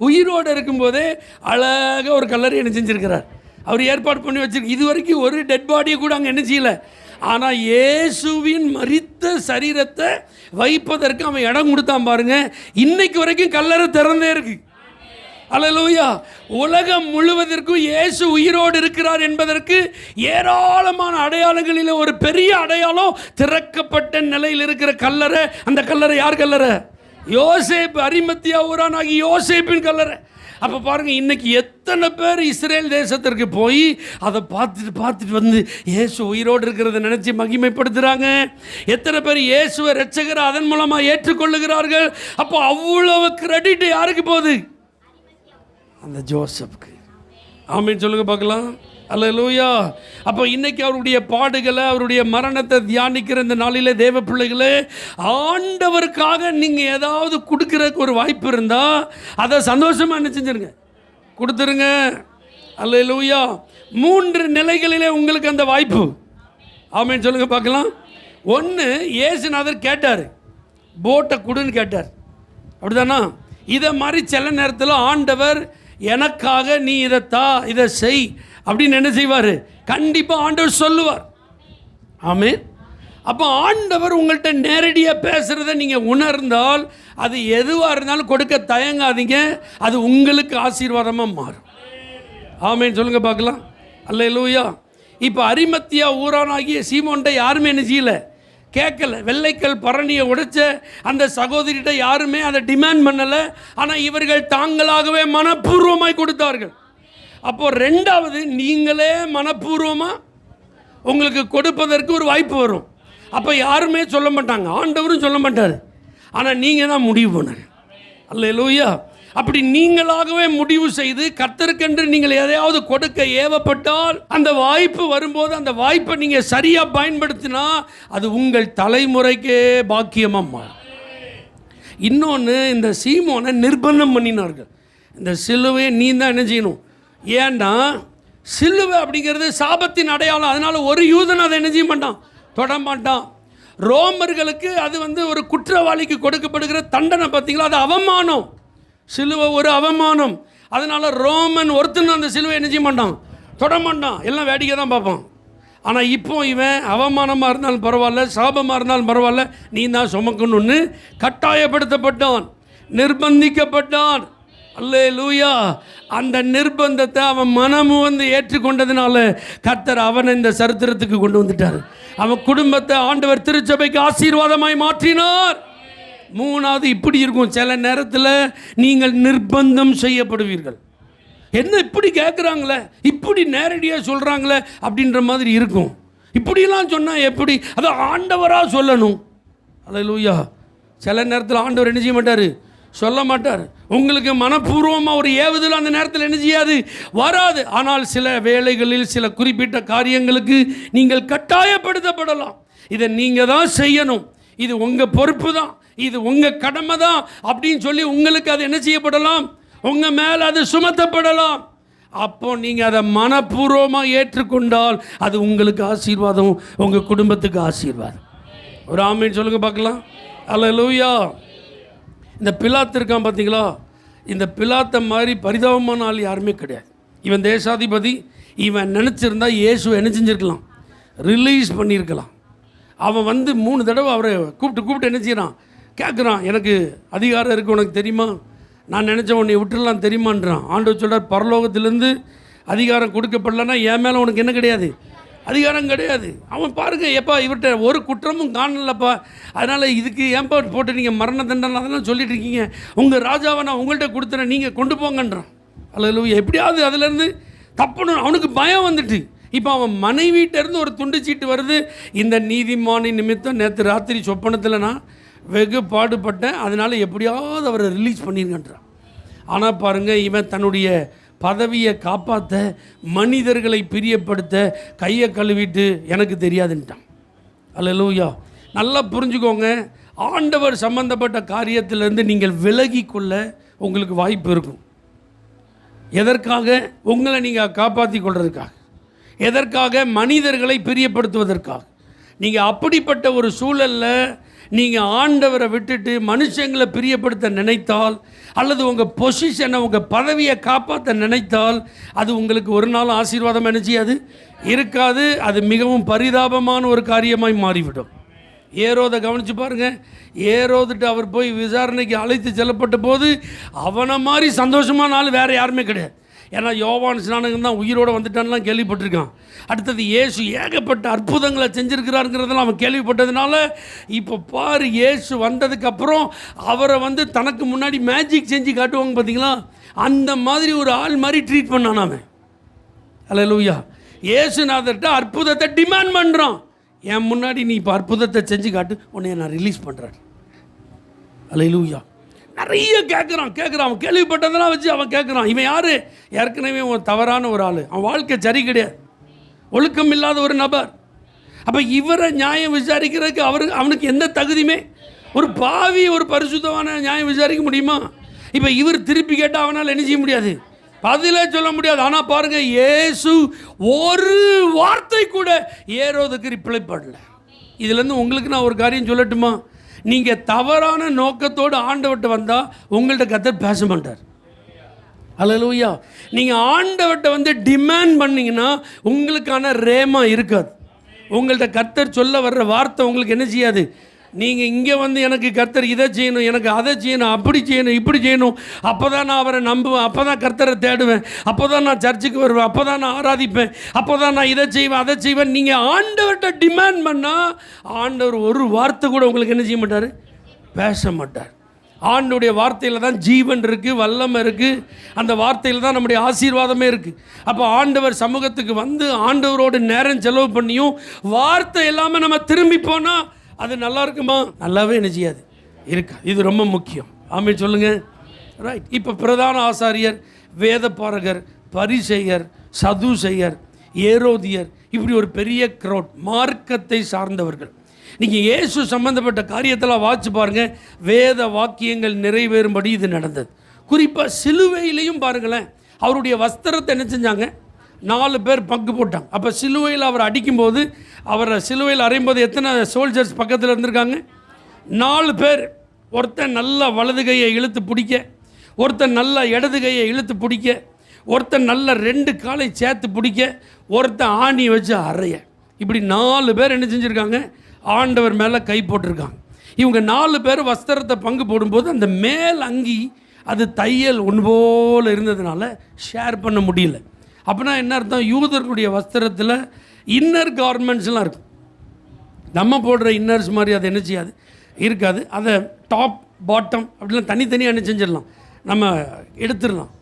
உயிரோடு இருக்கும்போதே அழகாக ஒரு கல்லறை என்ன செஞ்சுருக்கிறார், அவர் ஏற்பாடு பண்ணி வச்சிருக்கு. இது வரைக்கும் ஒரு டெட் பாடியை கூட அங்கே என்ன செய்யலை. ஆனால் இயேசுவின் மரித்த சரீரத்தை வைப்பதற்கு அவன் இடம் கொடுத்தான் பாருங்க. இன்னைக்கு வரைக்கும் கல்லறை திறந்தே இருக்கு. அல்லேலூயா. உலகம் முழுவதற்கும் இயேசு உயிரோடு இருக்கிறார் என்பதற்கு ஏராளமான அடையாளங்களில் ஒரு பெரிய அடையாளம் திறக்கப்பட்ட நிலையில் இருக்கிற கல்லறை. அந்த கல்லறை யார் கல்லறை? யோசேப்பு, அரிமத்தியா ஊரானாகி யோசேப்பின் கல்லறை. அப்போ பாருங்கள், இன்றைக்கி எத்தனை பேர் இஸ்ரேல் தேசத்திற்கு போய் அதை பார்த்துட்டு வந்து இயேசு உயிரோடு இருக்கிறத நினச்சி மகிமைப்படுத்துகிறாங்க. எத்தனை பேர் இயேசுவை ரட்சகரை அதன் மூலமாக ஏற்றுக்கொள்ளுகிறார்கள். அப்போ அவ்வளவு கிரெடிட் யாருக்கு போகுது? அந்த ஜோசப்க்கு. ஆமென் சொல்லுங்க பார்க்கலாம். அல்லேலூயா. அப்போ இன்றைக்கி அவருடைய பாடுகளை, அவருடைய மரணத்தை தியானிக்கிற இந்த நாளிலே தேவ பிள்ளைகளே, ஆண்டவருக்காக நீங்கள் ஏதாவது கொடுக்குறதுக்கு ஒரு வாய்ப்பு இருந்தால் அதை சந்தோஷமாக என்ன செஞ்சுருங்க, கொடுத்துருங்க. அல்லேலூயா. 3 நிலைகளிலே உங்களுக்கு அந்த வாய்ப்பு. ஆமென் சொல்லுங்க பார்க்கலாம். 1, இயேசுநாதர் கேட்டார், போட்டை கொடுன்னு கேட்டார். அப்படிதானா? இதை மாதிரி சில நேரத்தில் ஆண்டவர் எனக்காக நீ இதை செய் அப்படின்னு என்ன செய்வார்? கண்டிப்பாக ஆண்டவர் சொல்லுவார். ஆமென். அப்போ ஆண்டவர் உங்கள்கிட்ட நேரடியாக பேசுகிறத நீங்கள் உணர்ந்தால் அது எதுவாக இருந்தாலும் கொடுக்க தயங்காதீங்க. அது உங்களுக்கு ஆசீர்வாதமாக மாறும். ஆமென் சொல்லுங்க பார்க்கலாம். அல்லேலூயா. இப்போ அரிமத்தியா ஊரானாகிய சீமோன்ட்ட யாருமே என்ன செய்யலை, கேட்கல. வெள்ளைக்கல் பரணியை உடைச்ச அந்த சகோதரிகிட்ட யாருமே அதை டிமாண்ட் பண்ணலை. ஆனால் இவர்கள் தாங்களாகவே மனப்பூர்வமாய் கொடுத்தார்கள். அப்போ 2வது, நீங்களே மனப்பூர்வமாக உங்களுக்கு கொடுப்பதற்கு ஒரு வாய்ப்பு வரும். அப்போ யாருமே சொல்ல மாட்டாங்க, ஆண்டவரும் சொல்ல மாட்டார். ஆனால் நீங்கள் தான் முடிவு பண்ணுங்க. அல்லேலூயா. அப்படி நீங்களாகவே முடிவு செய்து கர்த்தருக்கென்று நீங்கள் எதையாவது கொடுக்க ஏவப்பட்டால் அந்த வாய்ப்பு வரும்போது அந்த வாய்ப்பை நீங்கள் சரியாக பயன்படுத்தினா அது உங்கள் தலைமுறைக்கே பாக்கியமாக. இன்னொன்று, இந்த சீமோனை நிர்பந்தம் பண்ணினார்கள். இந்த சிலுவையை நீ தான் என்ன செய்யணும். ஏன்னா சிலுவை அப்படிங்கிறது சாபத்தின் அடையாளம். அதனால் ஒரு யூதன் அதை என்ன செய்ய மாட்டான், தொட மாட்டான். ரோமர்களுக்கு அது ஒரு குற்றவாளிக்கு கொடுக்கப்படுகிற தண்டனை. பார்த்தீங்களா, அது அவமானம். சிலுவை ஒரு அவமானம். அதனால் ரோமன் ஒருத்தன் அந்த சிலுவை என்ன செய்ய மாட்டான், தொட மாட்டான். எல்லாம் வேடிக்கை தான் பார்ப்பான். ஆனால் இப்போ இவன் அவமானமாக இருந்தாலும் பரவாயில்ல, சாபமாக இருந்தாலும் பரவாயில்ல, நீ தான் சுமக்கணும்னு கட்டாயப்படுத்தப்பட்டான், நிர்பந்திக்கப்பட்டான். அல்லேலூயா. அந்த நிர்பந்தத்தை அவன் மனமு ஏற்றுக்கொண்டதுனால கர்த்தர் அவனை இந்த சரித்திரத்துக்கு கொண்டு வந்துட்டார். அவன் குடும்பத்தை ஆண்டவர் திருச்சபைக்கு ஆசீர்வாதமாய் மாற்றினார். மூணாவது இப்படி இருக்கும், சில நேரத்தில் நீங்கள் நிர்பந்தம் செய்யப்படுவீர்கள். என்ன இப்படி கேட்குறாங்களே, இப்படி நேரடியாக சொல்கிறாங்களே அப்படின்ற மாதிரி இருக்கும். இப்படிலாம் சொன்னால் எப்படி, அதை ஆண்டவராக சொல்லணும். அல்லேலூயா. சில நேரத்தில் ஆண்டவர் என்ன செய்ய மாட்டார், சொல்ல மாட்டார். உங்களுக்கு மனப்பூர்வமாக ஒரு ஏவுதல் அந்த நேரத்தில் என்ன செய்யாது, வராது. ஆனால் சில வேளைகளில் சில குறிப்பிட்ட காரியங்களுக்கு நீங்கள் கட்டாயப்படுத்தப்படலாம். இதை நீங்கள் தான் செய்யணும், இது உங்கள் பொறுப்பு தான், இது உங்கள் கடமை தான் அப்படின்னு சொல்லி உங்களுக்கு அது என்ன செய்யப்படலாம், உங்கள் மேலே அது சுமத்தப்படலாம். அப்போ நீங்கள் அதை மனப்பூர்வமாக ஏற்றுக்கொண்டால் அது உங்களுக்கு ஆசீர்வாதம், உங்கள் குடும்பத்துக்கு ஆசீர்வாதம். ஒரு ஆமீன் சொல்லுங்க பார்க்கலாம். அல்லேலூயா. இந்த பிலாத்து இருக்கான் பார்த்தீங்களா, இந்த பிலாத்தை மாதிரி பரிதாபமான ஆள் யாருமே கிடையாது. இவன் தேசாதிபதி. இவன் நினச்சிருந்தா இயேசு என்ன செஞ்சுருக்கலாம், ரிலீஸ் பண்ணியிருக்கலாம். அவன் 3 தடவை அவரை கூப்பிட்டு என்ன செய்யறான், கேட்குறான், எனக்கு அதிகாரம் இருக்குது உனக்கு தெரியுமா, நான் நினச்ச உன்னை விட்டுடலாம் தெரியுமான்றான். ஆண்டவர் சொல்கிறார், பரலோகத்திலேருந்து அதிகாரம் கொடுக்கப்படலன்னா என் மேலே உனக்கு என்ன கிடையாது, அதிகாரம் கிடையாது. அவன் பாருங்கள், எப்பா இவர்கிட்ட ஒரு குற்றமும் காணலப்பா, அதனால் இதுக்கு ஏன்பா போட்டு நீங்கள் மரண தண்டனை அதெல்லாம் சொல்லிட்டு இருக்கீங்க, உங்கள் ராஜாவை நான் உங்கள்கிட்ட கொடுத்துறேன், நீங்கள் கொண்டு போங்கன்றான். அல்லேலூயா. எப்படியாவது அதுலேருந்து தப்பணும். அவனுக்கு பயம் வந்துட்டு. இப்போ அவன் மனைவியிட்டேருந்து ஒரு துண்டு சீட்டு வருது, இந்த நீதிமானி நிமித்தம் நேற்று ராத்திரி சொப்பனத்தில் நான் வெகு பாடுபட்டேன், அதனால் எப்படியாவது அவரை ரிலீஸ் பண்ணிருங்கன்றான். ஆனால் பாருங்கள், இவன் தன்னுடைய பதவியை காப்பாற்ற, மனிதர்களை பிரியப்படுத்த கையை கழுவிட்டு எனக்கு தெரியாதுன்ட்டான். அல்லேலூயா. நல்லா புரிஞ்சுக்கோங்க, ஆண்டவர் சம்பந்தப்பட்ட காரியத்திலேருந்து நீங்கள் விலகி கொள்ள உங்களுக்கு வாய்ப்பு இருக்கும். எதற்காக, உங்களை நீங்கள் காப்பாற்றி கொள்வதற்காக, எதற்காக, மனிதர்களை பிரியப்படுத்துவதற்காக. நீங்கள் அப்படிப்பட்ட ஒரு சூழலில் நீங்கள் ஆண்டவரை விட்டுட்டு மனுஷங்களை பிரியப்படுத்த நினைத்தால், அல்லது உங்கள் பொசிஷனை, உங்கள் பதவியை காப்பாற்ற நினைத்தால், அது உங்களுக்கு ஒரு நாள் ஆசீர்வாதம் என்ன செய்யாது, இருக்காது. அது மிகவும் பரிதாபமான ஒரு காரியமாய் மாறிவிடும். ஏரோதை கவனித்து பாருங்கள். ஏரோதுட்டு அவர் போய் விசாரணைக்கு அழைத்து செல்லப்பட்ட போது அவனை மாதிரி சந்தோஷமான ஆள் வேறு யாருமே கிடையாது. ஏன்னா யோவான் ஸ்நானகம் தான் உயிரோடு வந்துட்டான்லாம் கேள்விப்பட்டிருக்கான். அடுத்தது இயேசு ஏகப்பட்ட அற்புதங்களை செஞ்சுருக்கிறாருங்கிறதெல்லாம் அவன் கேள்விப்பட்டதுனால, இப்போ பாரு, இயேசு வந்ததுக்கப்புறம் அவரை தனக்கு முன்னாடி மேஜிக் செஞ்சு காட்டுவாங்க பார்த்தீங்களா, அந்த மாதிரி ஒரு ஆள் மாதிரி ட்ரீட் பண்ணான் அவன். அல்லேலூயா. இயேசுநாதர்கிட்ட அற்புதத்தை டிமாண்ட் பண்ணுறான். என் முன்னாடி நீ இப்போ அற்புதத்தை செஞ்சு காட்டு, உன்னை நான் ரிலீஸ் பண்ணுறேன். அல்லேலூயா. நிறைய கேட்குறான். அவன் கேள்விப்பட்டதெல்லாம் வச்சு அவன் கேட்குறான். இவன் யார், ஏற்கனவே ஒரு தவறான ஒரு ஆள், அவன் வாழ்க்கை சரி கிடையாது, ஒழுக்கம் இல்லாத ஒரு நபர். அப்போ இவரை நியாயம் விசாரிக்கிறதுக்கு அவனுக்கு எந்த தகுதியுமே, ஒரு பாவி ஒரு பரிசுத்தமான நியாயம் விசாரிக்க முடியுமா? இப்போ இவர் திருப்பி கேட்டால் அவனால் என்ன செய்ய முடியாது, பதிலே சொல்ல முடியாது. ஆனால் பாருங்கள், இயேசு ஒரு வார்த்தை கூட ஏரோதுக்கு ரிப்ளை பண்ணல. இதுலேருந்து உங்களுக்கு நான் ஒரு காரியம் சொல்லட்டுமா, நீங்கள் தவறான நோக்கத்தோடு ஆண்டவர்கிட்ட வந்தால் உங்கள்கிட்ட கர்த்தர் பேச மாட்டார். அல்லேலூயா. நீங்கள் ஆண்டவர்கிட்ட டிமாண்ட் பண்ணிங்கன்னா உங்களுக்கான ரேமா இருக்காது. உங்கள்கிட்ட கர்த்தர் சொல்ல வர்ற வார்த்தை உங்களுக்கு என்ன செய்யாது. நீங்கள் இங்கே எனக்கு கர்த்தர் இதை செய்யணும், எனக்கு அதை செய்யணும், அப்படி செய்யணும், இப்படி செய்யணும், அப்போ தான் நான் அவரை நம்புவேன், அப்போ தான் கர்த்தரை தேடுவேன், அப்போ தான் நான் சர்ச்சுக்கு வருவேன், அப்போ தான் நான் ஆராதிப்பேன், அப்போ தான் நான் இதை செய்வேன், அதை செய்வேன். நீங்கள் ஆண்டவர்கிட்ட டிமாண்ட் பண்ணால் ஆண்டவர் ஒரு வார்த்தை கூட உங்களுக்கு என்ன செய்ய மாட்டார், பேச மாட்டார். ஆண்டவருடைய வார்த்தையில் தான் ஜீவன் இருக்குது, வல்லமை இருக்குது. அந்த வார்த்தையில் தான் நம்முடைய ஆசீர்வாதமே இருக்குது. அப்போ ஆண்டவர் சமூகத்துக்கு ஆண்டவரோடு நேரம் செலவு பண்ணியும் வார்த்தை எல்லாமே நம்ம திரும்பி போனால் அது நல்லா இருக்குமா, நல்லாவே என்ன செய்யாது இருக்கா. இது ரொம்ப முக்கியம். ஆமென் சொல்லுங்கள். ரைட். இப்போ பிரதான ஆசாரியர், வேதபாரகர், பரிசேயர், சதுசேயர், ஏரோதியர், இப்படி ஒரு பெரிய க்ரௌட், மார்க்கத்தை சார்ந்தவர்கள். நீங்கள் இயேசு சம்பந்தப்பட்ட காரியத்தெல்லாம் வாட்சி பாருங்கள், வேத வாக்கியங்கள் நிறைவேறும்படி இது நடந்தது. குறிப்பாக சிலுவையிலையும் பாருங்களேன், அவருடைய வஸ்திரத்தை என்ன செஞ்சாங்க, 4 பேர் பங்கு போட்டாங்க. அப்போ சிலுவையில் அவர் அடிக்கும்போது, அவரை சிலுவையில் அறையும்போது எத்தனை சோல்ஜர்ஸ் பக்கத்தில் இருந்திருக்காங்க? 4 பேர். ஒருத்தன் நல்லா வலது கையை இழுத்து பிடிக்க, ஒருத்தன் நல்லா இடது கையை இழுத்து பிடிக்க, ஒருத்தன் நல்ல 2 காலை சேர்த்து பிடிக்க, ஒருத்தன் ஆணி வச்சு அறைய. இப்படி 4 பேர் என்ன செஞ்சுருக்காங்க, ஆண்டவர் மேலே கை போட்டிருக்காங்க. இவங்க 4 பேர் வஸ்திரத்தை பங்கு போடும்போது அந்த மேல் அங்கி அது தையல் ஒன்று போல் இருந்ததுனால ஷேர் பண்ண முடியல. அப்படின்னா என்ன அர்த்தம், யூதர்களுடைய வஸ்திரத்தில் இன்னர் கார்மெண்ட்ஸ்லாம் இருக்கும். நம்ம போடுற இன்னர்ஸ் மாதிரி அது என்ன செய்யாது, இருக்காது. அதை டாப் பாட்டம் அப்படிலாம் தனித்தனியாக என்ன செஞ்சிடலாம், நம்ம எடுத்துடலாம்.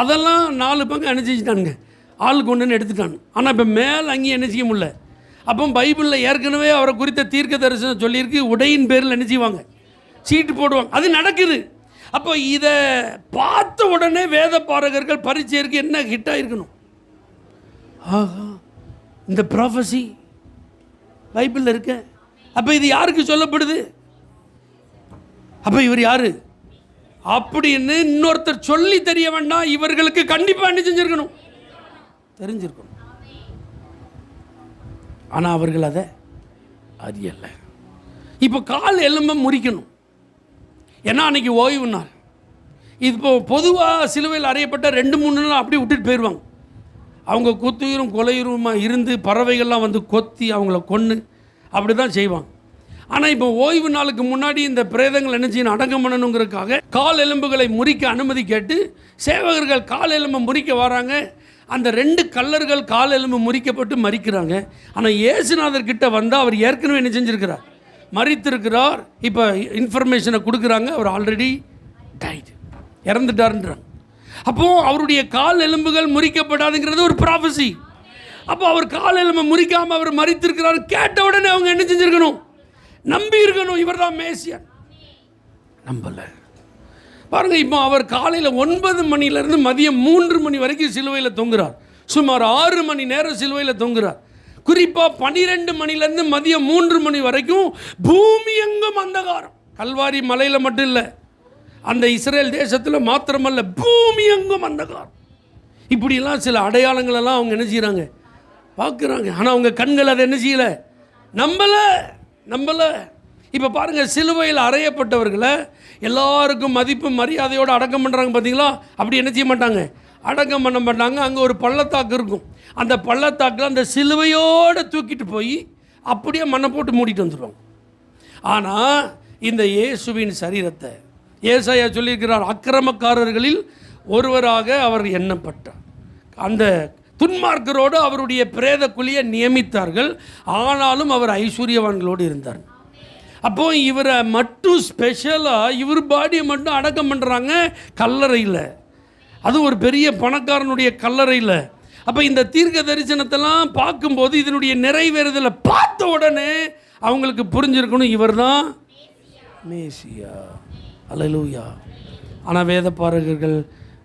அதெல்லாம் 4 பங்கு அனுசரிச்சிட்டானுங்க, ஆளுக்கு ஒன்றுன்னு எடுத்துட்டானு. ஆனால் இப்போ மேல் அங்கி என்ன செய்ய முடியல. அப்போ பைபிளில் ஏற்கனவே அவரை குறித்த தீர்க்க தரிசனம் சொல்லியிருக்கு, உடையின் பேரில் என்ன செய்வாங்க, சீட்டு போடுவாங்க. அது நடக்குது. அப்போ இதை பார்த்த உடனே வேத பாரகர்கள், பரிச்சேருக்கு என்ன ஹிட்டாக இருக்கணும், ஆஹா இந்த ப்ராஃபஸி பைபிளில் இருக்க. அப்போ இது யாருக்கு சொல்லப்படுது, அப்போ இவர் யாரு அப்படின்னு இன்னொருத்தர் சொல்லி தெரிய வேண்டாம், இவர்களுக்கு கண்டிப்பாக என்ன செஞ்சிருக்கணும், தெரிஞ்சிருக்கணும். ஆனால் அவர்கள் அதை அறியலை. இப்போ கால் எலும்பை முறிக்கணும், ஏன்னா அன்றைக்கி ஓய்வு நாள். இப்போ பொதுவாக சிலுவையில் அறையப்பட்ட 2-3 நாள் அப்படி விட்டுட்டு போயிடுவாங்க. அவங்க குத்துயிரும் கொலையுருமாக இருந்து பறவைகள்லாம் வந்து கொத்தி அவங்கள கொன்று அப்படி தான் செய்வாங்க. ஆனால் இப்போ ஓய்வு நாளுக்கு முன்னாடி இந்த பிரேதங்கள் என்ன செய்யணும், அடக்கம் பண்ணணுங்கிறதுக்காக கால் எலும்புகளை முறிக்க அனுமதி கேட்டு சேவகர்கள் கால் எலும்பை முறிக்க வராங்க. அந்த 2 கல்லர்கள் கால் எலும்பு முறிக்கப்பட்டு மறிக்கிறாங்க. ஆனால் இயேசுநாதர் கிட்ட வந்தால் அவர் ஏற்கனவே என்ன செஞ்சுருக்கிறார், மறித்திருக்கிறார். இப்போ இன்ஃபர்மேஷனை கொடுக்குறாங்க, அவர் ஆல்ரெடி டைட், இறந்துட்டாருன்றாங்க. அப்போது அவருடைய கால் எலும்புகள் முறிக்கப்படாதுங்கிறது ஒரு ப்ராஃபஸி. அப்போ அவர் கால் எலும்பை முறிக்காமல் அவர் மறித்திருக்கிறார் கேட்ட உடனே அவங்க என்ன செஞ்சுருக்கணும், நம்பி இருக்கணும், இவர் தான் மேசியன். நம்பலை. பாருங்கள், இப்போ அவர் காலையில் 9 மணிலேருந்து மதியம் 3 மணி வரைக்கும் சிலுவையில் தொங்குறார். சுமார் 6 மணி நேரம் சிலுவையில் தொங்குறார். குறிப்பாக 12 மணிலேருந்து மதியம் 3 மணி வரைக்கும் பூமி எங்கும் அந்தகாரம். கல்வாரி மலையில் மட்டும் இல்லை, அந்த இஸ்ரேல் தேசத்தில் மாத்திரமல்ல, பூமி எங்கும் அந்தகாரம். இப்படிலாம் சில அடையாளங்களெல்லாம் அவங்க என்ன செய்கிறாங்க, பார்க்குறாங்க. ஆனால் அவங்க கண்கள் அதை என்ன செய்யலை, நம்பலை. இப்போ பாருங்கள், சிலுவையில் அறையப்பட்டவர்களை எல்லாருக்கும் மதிப்பு மரியாதையோடு அடக்கம் பண்ணுறாங்க பார்த்தீங்களா. அப்படி என்ன செய்ய மாட்டாங்க, அடக்கம் பண்ண மாட்டாங்க. அங்கே ஒரு பள்ளத்தாக்கு இருக்கும், அந்த பள்ளத்தாக்கில் அந்த சிலுவையோடு தூக்கிட்டு போய் அப்படியே மண்ணை போட்டு மூடிட்டு வந்துடுவாங்க. ஆனால் இந்த இயேசுவின் சரீரத்தை ஏசாயா சொல்லியிருக்கிறார், அக்கிரமக்காரர்களில் ஒருவராக அவர் எண்ணப்பட்டார். அந்த துன்மார்க்கரோடு அவருடைய பிரேத குழியை நியமித்தார்கள். ஆனாலும் அவர் ஐஸ்வர்யவான்களோடு இருந்தார். அப்போ இவரை மட்டும் ஸ்பெஷலாக இவர் பாடியை மட்டும் அடக்கம் பண்ணுறாங்க கல்லறையில், அது ஒரு பெரிய பணக்காரனுடைய கல்லறையில். அப்போ இந்த தீர்க்க தரிசனத்தெல்லாம் பார்க்கும்போது இதனுடைய நிறைவேறுதலை பார்த்த உடனே அவங்களுக்கு புரிஞ்சிருக்கணும், இவர் தான் மேசியா. அல்லேலூயா. ஆனால் வேத பாரகர்கள்,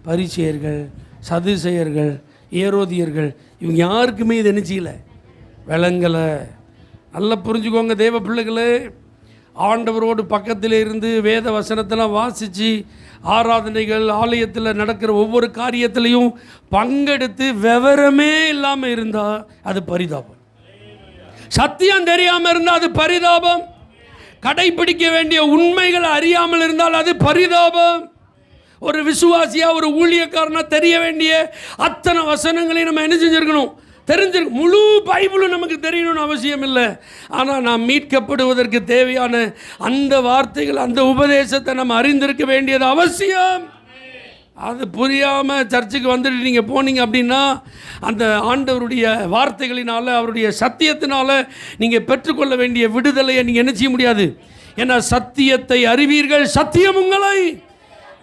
பரிசேயர்கள், சதுசேயர்கள், ஏரோதியர்கள், இவங்க யாருக்குமே இது என்ன செய்யலை, விளங்கலை. நல்லா புரிஞ்சுக்கோங்க தேவ பிள்ளைகளே. ஆண்டவரோடு பக்கத்தில் இருந்து வேத வசனத்தெல்லாம் வாசித்து ஆராதனைகள் ஆலயத்தில் நடக்கிற ஒவ்வொரு காரியத்திலையும் பங்கெடுத்து விவரமே இல்லாமல் இருந்தால் அது பரிதாபம். சத்தியம் தெரியாமல் இருந்தால் அது பரிதாபம். கடைபிடிக்க வேண்டிய உண்மைகளை அறியாமல் இருந்தால் அது பரிதாபம். ஒரு விசுவாசியாக, ஒரு ஊழியக்காரனா தெரிய வேண்டிய அத்தனை வசனங்களையும் நம்ம என்ன செஞ்சுருக்கணும், தெரிஞ்சிருக்கும். முழு பைபிளும் நமக்கு தெரியணும்னு அவசியம் இல்லை. ஆனால் நாம் மீட்கப்படுவதற்கு தேவையான அந்த வார்த்தைகள், அந்த உபதேசத்தை நம்ம அறிந்திருக்க வேண்டியது அவசியம். அது புரியாமல் சர்ச்சுக்கு வந்துட்டு நீங்கள் போனீங்க அப்படின்னா அந்த ஆண்டவருடைய வார்த்தைகளினால், அவருடைய சத்தியத்தினால் நீங்கள் பெற்றுக்கொள்ள வேண்டிய விடுதலையை நீங்கள் என்ன செய்ய முடியாது. ஏன்னா சத்தியத்தை அறிவீர்கள், சத்தியம் உங்களை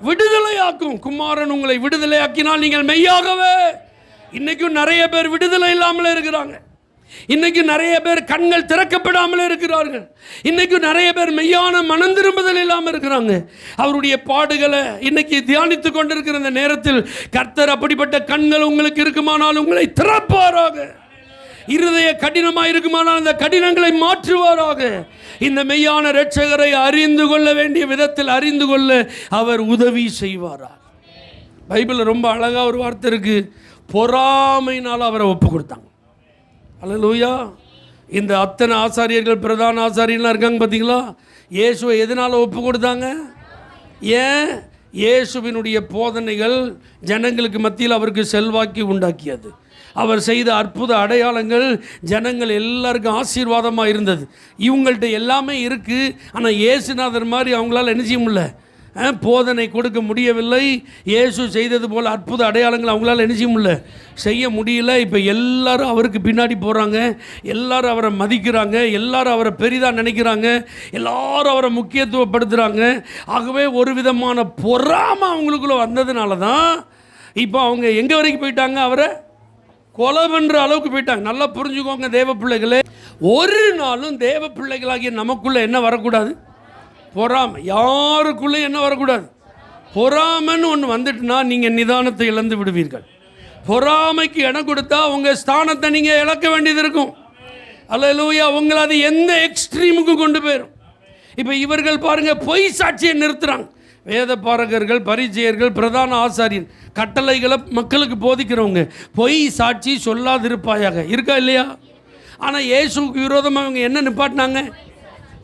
விடுதலையாக்கும். குமாரன் உங்களை விடுதலையாக்கினால் நீங்கள் மெய்யாகவே. இன்றைக்கும் நிறைய பேர் விடுதலை இல்லாமல் இருக்கிறாங்க. இன்னைக்கு நிறைய பேர் கண்கள் திறக்கப்படாமல் இருக்கிறார்கள். இன்னைக்கு நிறைய பேர் மெய்யான மனம் திரும்புதல் இல்லாமல் இருக்கிறாங்க. அவருடைய பாடுகளை இன்னைக்கு தியானித்து கொண்டிருக்கிற இந்த நேரத்தில் கர்த்தர் அப்படிப்பட்ட கண்கள் உங்களுக்கு இருக்குமானால் உங்களை திறப்பாராக. இருதய கடினமாக இருக்குமானால் அந்த கடினங்களை மாற்றுவாராக. இந்த மெய்யான இரட்சகரை அறிந்து கொள்ள வேண்டிய விதத்தில் அறிந்து கொள்ள அவர் உதவி செய்வாராக. பைபிளில் ரொம்ப அழகாக ஒரு வார்த்தை இருக்கு, பொறாமையினால் அவரை ஒப்பு கொடுத்தாங்க. அல்லேலூயா. இந்த அத்தனை ஆசாரியர்கள், பிரதான ஆசாரியர்கள்லாம் இருக்காங்க பார்த்தீங்களா, இயேசுவை எதனால் ஒப்பு கொடுத்தாங்க? ஏன்? இயேசுவினுடைய போதனைகள் ஜனங்களுக்கு மத்தியில் அவருக்கு செல்வாக்கி உண்டாக்கியது. அவர் செய்த அற்புத அடையாளங்கள் ஜனங்கள் எல்லாருக்கும் ஆசீர்வாதமாக இருந்தது. இவங்கள்ட்ட எல்லாமே இருக்குது, ஆனால் இயேசுநாதர் மாதிரி அவங்களால என்ன செய்ய முடியல, போதனை கொடுக்க முடியவில்லை. இயேசு செய்தது போல் அற்புத அடையாளங்கள் அவங்களால என்ன செய்ய முடியல, செய்ய முடியல. இப்போ எல்லாரும் அவருக்கு பின்னாடி போகிறாங்க, எல்லாரும் அவரை மதிக்கிறாங்க, எல்லாரும் அவரை பெரிதாக நினைக்கிறாங்க, எல்லாரும் அவரை முக்கியத்துவப்படுத்துகிறாங்க. ஆகவே ஒரு விதமான பொறாமை அவங்களுக்குள்ளே வந்ததுனால தான் இப்போ அவங்க எங்கே வரைக்கும் போயிட்டாங்க, அவரை கொலை பண்ணுற அளவுக்கு போயிட்டாங்க. நல்லா புரிஞ்சுக்கோங்க தேவ பிள்ளைகளே, ஒரு நாளும் தேவ பிள்ளைகளாகிய நமக்குள்ளே என்ன வரக்கூடாது? பொறாமை. யாருக்குள்ளே என்ன வரக்கூடாது? பொறாமைன்னு ஒன்று வந்துட்டுனா நீங்கள் நிதானத்தை இழந்து விடுவீர்கள். பொறாமைக்கு இடம் கொடுத்தா உங்கள் ஸ்தானத்தை நீங்கள் இழக்க வேண்டியது இருக்கும். அல்லேலூயா. உங்களை அது எந்த எக்ஸ்ட்ரீமுக்கு கொண்டு போயிடும். இப்போ இவர்கள் பாருங்கள், பொய் சாட்சியை நிறுத்துகிறாங்க. வேத பாரகர்கள், பரிசேயர்கள், பிரதான ஆசாரியர் கட்டளைகளை மக்களுக்கு போதிக்கிறவங்க பொய் சாட்சி சொல்லாதிருப்பாயாக இருக்கா இல்லையா? ஆனால் இயேசுக்கு விரோதமாக அவங்க என்ன நிப்பாட்டினாங்க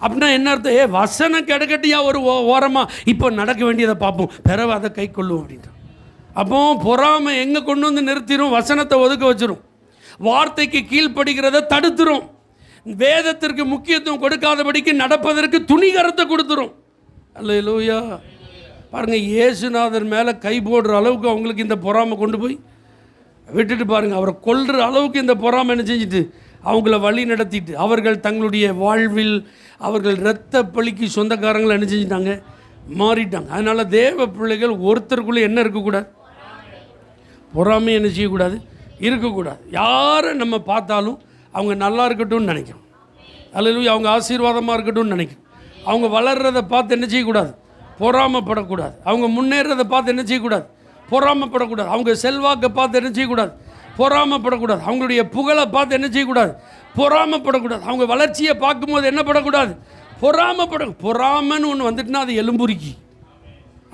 அப்படின்னா என்ன அர்த்தம்? வசனம் கெடுக்கட்டியா ஒரு ஓரமாக இப்போ நடக்க வேண்டியதை பார்ப்போம், பிறகு அதை கை கொள்ளும் அப்படின்ட்டு. அப்போ பொறாமை எங்கே கொண்டு வந்து நிறுத்திடும்? வசனத்தை ஒதுக்க வச்சிரும், வார்த்தைக்கு கீழ்ப்படுகிறத தடுத்துரும், வேதத்திற்கு முக்கியத்துவம் கொடுக்காதபடிக்கு நடப்பதற்கு துணிகரத்தை கொடுத்துரும். அல்லேலூயா. பாருங்கள், இயேசுநாதர் மேலே கை போடுற அளவுக்கு அவங்களுக்கு இந்த பொறாமை கொண்டு போய் விட்டுட்டு பாருங்கள், அவரை கொல்ற அளவுக்கு இந்த பொறாமை என்ன செஞ்சுட்டு அவங்கள வழி நடத்திட்டு அவர்கள் தங்களுடைய வாழ்வில் அவர்கள் இரத்த பலிக்கு சொந்தக்காரங்களை என்ன செஞ்சிட்டாங்க, மாறிட்டாங்க. அதனால் தேவ பிள்ளைகள் ஒருத்தருக்குள்ளே என்ன இருக்கக்கூடாது? பொறாமை என்ன செய்யக்கூடாது? இருக்கக்கூடாது. யாரை நம்ம பார்த்தாலும் அவங்க நல்லா இருக்கட்டும்னு நினைக்கணும். அல்லது அவங்க ஆசீர்வாதமாக இருக்கட்டும்னு நினைக்கணும். அவங்க வளர்கிறத பார்த்து என்ன செய்யக்கூடாது? பொறாமப்படக்கூடாது. அவங்க முன்னேறதை பார்த்து என்ன செய்யக்கூடாது? பொறாமப்படக்கூடாது. அவங்க செல்வாக்கை பார்த்து என்ன செய்யக்கூடாது? பொறாமப்படக்கூடாது. அவங்களுடைய புகழை பார்த்து என்ன செய்யக்கூடாது? பொறாமப்படக்கூடாது. அவங்க வளர்ச்சியை பார்க்கும்போது என்ன படக்கூடாது? பொறாமைன்னு ஒன்று வந்துட்டுனா அது எலும்புருக்கி.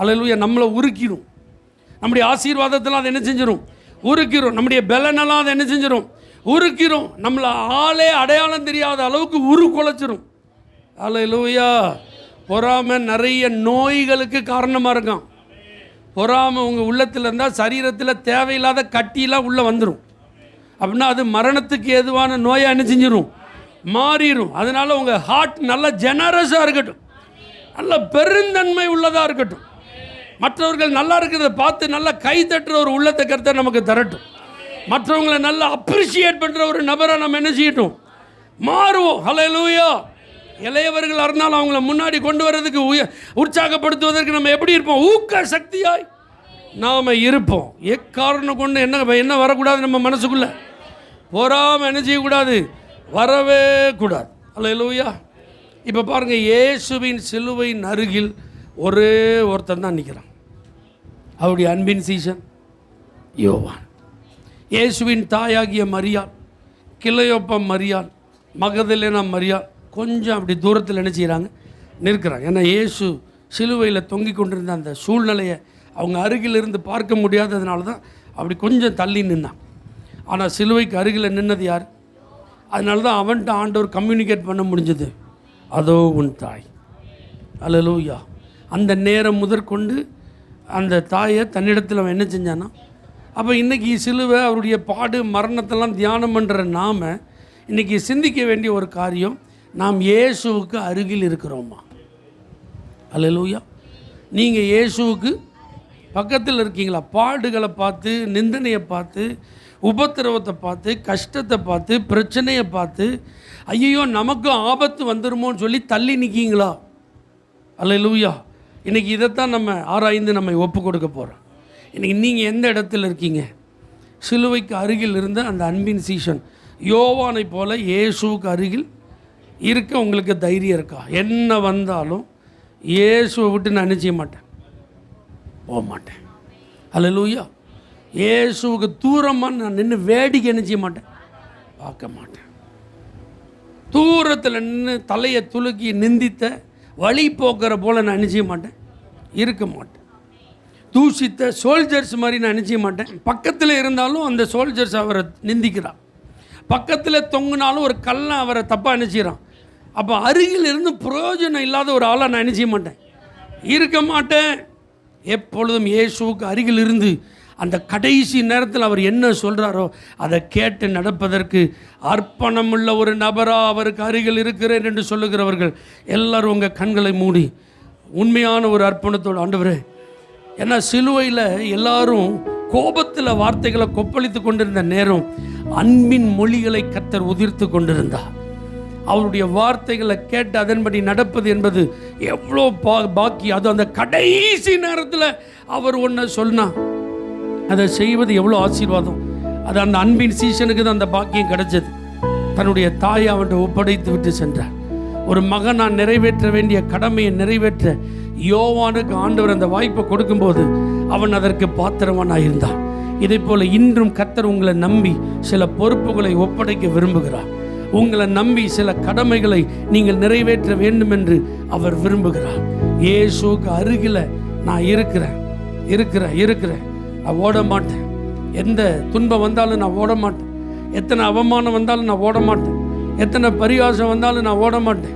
அல்லேலூயா. நம்மளை உருக்கிடும். நம்முடைய ஆசீர்வாதத்தெல்லாம் அது என்ன செஞ்சிடும்? உருக்கிடும். நம்முடைய பலனெல்லாம் அதை என்ன செஞ்சிடும்? உருக்கிடும். நம்மளை ஆளே அடையாளம் தெரியாத அளவுக்கு குலைச்சிரும். அல்லேலூயா. பொறாமை நிறைய நோய்களுக்கு காரணமாக இருக்கான். பொறாமை உங்கள் உள்ளத்தில் இருந்தால் சரீரத்தில் தேவையில்லாத கட்டியெல்லாம் உள்ளே வந்துடும். அப்படின்னா அது மரணத்துக்கு ஏதுவான நோயாக என்ன செஞ்சிடும்? மாறிடும். அதனால் உங்கள் ஹார்ட் நல்லா ஜெனரஸாக இருக்கட்டும், நல்ல பெருந்தன்மை உள்ளதாக இருக்கட்டும். மற்றவர்கள் நல்லா இருக்கிறத பார்த்து நல்லா கை தட்டுற ஒரு உள்ளத்தை கருத்தை நமக்கு தரட்டும். மற்றவங்களை நல்லா அப்ரிஷியேட் பண்ணுற ஒரு நபரை நம்ம என்ன செய்யட்டும்? மாறுவோம். ஹல்லேலூயா. இளையவர்கள் இருந்தாலும் அவங்கள முன்னாடி கொண்டு வர்றதுக்கு உற்சாகப்படுத்துவதற்கு நம்ம எப்படி இருப்போம்? ஊக்க சக்தியாய் நாம் இருப்போம். எக்காரணம் கொண்டு என்ன வரக்கூடாது? நம்ம மனசுக்குள்ளே பொறாமை என்ன செய்யக்கூடாது? வரவே கூடாது. அல்லேலூயா. இப்போ பாருங்கள், இயேசுவின் சிலுவையின் அருகில் ஒரே ஒருத்தன் தான் நிற்கிறான். அவருடைய அன்பின் சீசன் யோவான். இயேசுவின் தாயாகிய மரியாள், கிளையொப்பம் மரியாள், மகதலேனா மரியாள் கொஞ்சம் அப்படி தூரத்தில் என்ன செய்கிறாங்க? நிற்கிறாங்க. ஏன்னா இயேசு சிலுவையில் தொங்கி கொண்டிருந்த அந்த சூழ்நிலையை அவங்க அருகில் இருந்து பார்க்க முடியாததுனால தான் அப்படி கொஞ்சம் தள்ளி நின்னான். ஆனால் சிலுவைக்கு அருகில் நின்னது யார்? அதனால தான் அவன்கிட்ட ஆண்டவர் கம்யூனிகேட் பண்ண முடிஞ்சது. அதோ உன் தாய். அல்லேலூயா. அந்த நேரம் முதற்கொண்டு அந்த தாயை தன்னிடத்தில் அவன் என்ன செஞ்சானா? அப்போ இன்றைக்கி சிலுவை, அவருடைய பாடு, மரணத்தெல்லாம் தியானம் பண்ணுற நாம் இன்றைக்கி சிந்திக்க வேண்டிய ஒரு காரியம், நாம் இயேசுவுக்கு அருகில் இருக்கிறோமா? அல்லேலூயா. நீங்கள் இயேசுவுக்கு பக்கத்தில் இருக்கீங்களா? பாடுகளை பார்த்து, நிந்தனையை பார்த்து, உபத்திரவத்தை பார்த்து, கஷ்டத்தை பார்த்து, பிரச்சனையை பார்த்து, ஐயோ நமக்கும் ஆபத்து வந்துடுமோன்னு சொல்லி தள்ளி நிற்கீங்களா? அல்லேலூயா. இன்றைக்கி இதைத்தான் நம்ம ஆராய்ந்து நம்ம ஒப்பு கொடுக்க போகிறோம். இன்றைக்கி நீங்கள் எந்த இடத்துல இருக்கீங்க? சிலுவைக்கு அருகில் இருந்த அந்த அன்பின் சீசன் யோவானை போல இயேசுவுக்கு அருகில் இருக்க உங்களுக்கு தைரியம் இருக்கா? என்ன வந்தாலும் இயேசுவை விட்டு நான் நினைச்ச மாட்டேன், போக மாட்டேன். அல்லேலூயா. இயேசுவுக்கு தூரமாக நான் நின்று வேடிக்கை நினைச்ச மாட்டேன், பார்க்க மாட்டேன். தூரத்தில் நின்று தலையை துலுக்கி நிந்தித்த வழி போக்குற போல் நான் நினைச்ச மாட்டேன், இருக்க மாட்டேன். தூஷித்த சோல்ஜர்ஸ் மாதிரி நான் நினைச்ச மாட்டேன். பக்கத்தில் இருந்தாலும் அந்த சோல்ஜர்ஸ் அவரை நிந்திக்கிறான், பக்கத்தில் தொங்குனாலும் ஒரு கல்லை அவரை தப்பாக நினைச்சிக்கிறான். அப்போ அருகில் இருந்து பிரயோஜனம் இல்லாத ஒரு ஆளாக நான் நினைச்ச மாட்டேன், இருக்க மாட்டேன். எப்பொழுதும் இயேசுவுக்கு அருகில் இருந்து அந்த கடைசி நேரத்தில் அவர் என்ன சொல்கிறாரோ அதை கேட்டு நடப்பதற்கு அர்ப்பணமுள்ள ஒரு நபராக அவருக்கு அருகில் இருக்கிறேன் என்று சொல்லுகிறவர்கள் எல்லாரும் உங்கள் கண்களை மூடி உண்மையான ஒரு அர்ப்பணத்தோடு, ஆண்டவரே, ஏன்னா சிலுவையில் எல்லாரும் கோபத்தில் வார்த்தைகளை கொப்பளித்து கொண்டிருந்த நேரம் அன்பின் மொழிகளை கர்த்தர் உதிர்த்து கொண்டிருந்தார். அவருடைய வார்த்தைகளை கேட்டு அதன்படி நடப்பது என்பது எவ்வளோ பாக்கி. அது அந்த கடைசி நேரத்தில் அவர் ஒன்று சொன்னார், அதை செய்வது எவ்வளோ ஆசீர்வாதம். அது அந்த அன்பின் சீசனுக்கு தான் அந்த பாக்கியம் கிடைச்சது. தன்னுடைய தாயை அவன்கிட்ட ஒப்படைத்து விட்டு சென்றார். ஒரு மகன் நான் நிறைவேற்ற வேண்டிய கடமையை நிறைவேற்ற யோவானுக்கு ஆண்டவர் அந்த வாய்ப்பை கொடுக்கும்போது அவன் அதற்கு பாத்திரவானாக இருந்தான். இதே போல் இன்றும் கர்த்தர் உங்களை நம்பி சில பொறுப்புகளை ஒப்படைக்க விரும்புகிறார். உங்களை நம்பி சில கடமைகளை நீங்கள் நிறைவேற்ற வேண்டும் என்று அவர் விரும்புகிறார். இயேசுவுக்கு அருகில் நான் இருக்கிறேன், நான் ஓட மாட்டேன். எந்த துன்பம் வந்தாலும் நான் ஓட மாட்டேன். எத்தனை அவமானம் வந்தாலும் நான் ஓட மாட்டேன். எத்தனை பரிகாசம் வந்தாலும் நான் ஓட மாட்டேன்.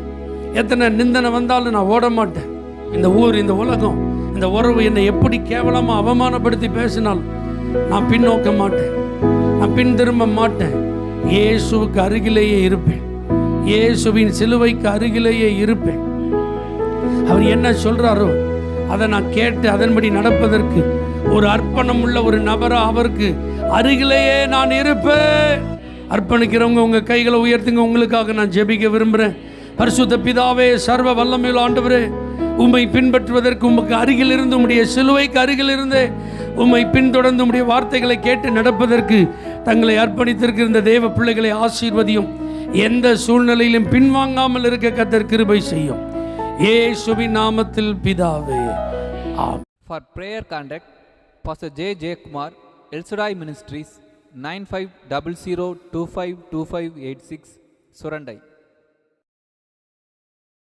எத்தனை நிந்தனை வந்தாலும் நான் ஓட மாட்டேன். இந்த ஊர், இந்த உலகம், இந்த உறவு என்னை எப்படி கேவலமாக அவமானப்படுத்தி பேசினாலும் நான் பின்னோக்க மாட்டேன், நான் பின் திரும்ப மாட்டேன். இயேசுவுக்கு அருகிலேயே இருப்பேன், இயேசுவின் சிலுவைக்கு அருகிலேயே இருப்பேன். அவர் என்ன சொல்கிறாரோ அதை நான் கேட்டு அதன்படி நடப்பதற்கு ஒரு அர்ப்பணம் உள்ள ஒரு நபராக அவருக்கு அருகிலேயே நான் இருப்பேன். அர்ப்பணிக்கிறவங்க உங்கள் கைகளை உயர்த்துங்க. உங்களுக்காக நான் ஜெபிக்க விரும்புகிறேன். பரிசுத்த பிதாவே, சர்வ வல்லமையுள்ள ஆண்டவரே, உம்மை பின்பற்றுவதற்கு உமக்கு அருகில் இருந்து, உம்முடைய சிலுவைக்கு அருகில் இருந்து உம்மை பின்தொடர்ந்து உம்முடைய வார்த்தைகளை கேட்டு நடப்பதற்கு தங்களை அர்ப்பணித்திருக்கிற இந்த தேவ பிள்ளைகளை ஆசீர்வதியும். எந்த சூழ்நிலையிலும் பின்வாங்காமல் இருக்க கர்த்தர் கிருபை செய்யும். இயேசுவின் நாமத்தில் பிதாவே, ஆமென். For prayer contact, Pastor J. Kumar, El Shaddai Ministries, 9500252586, Surandai.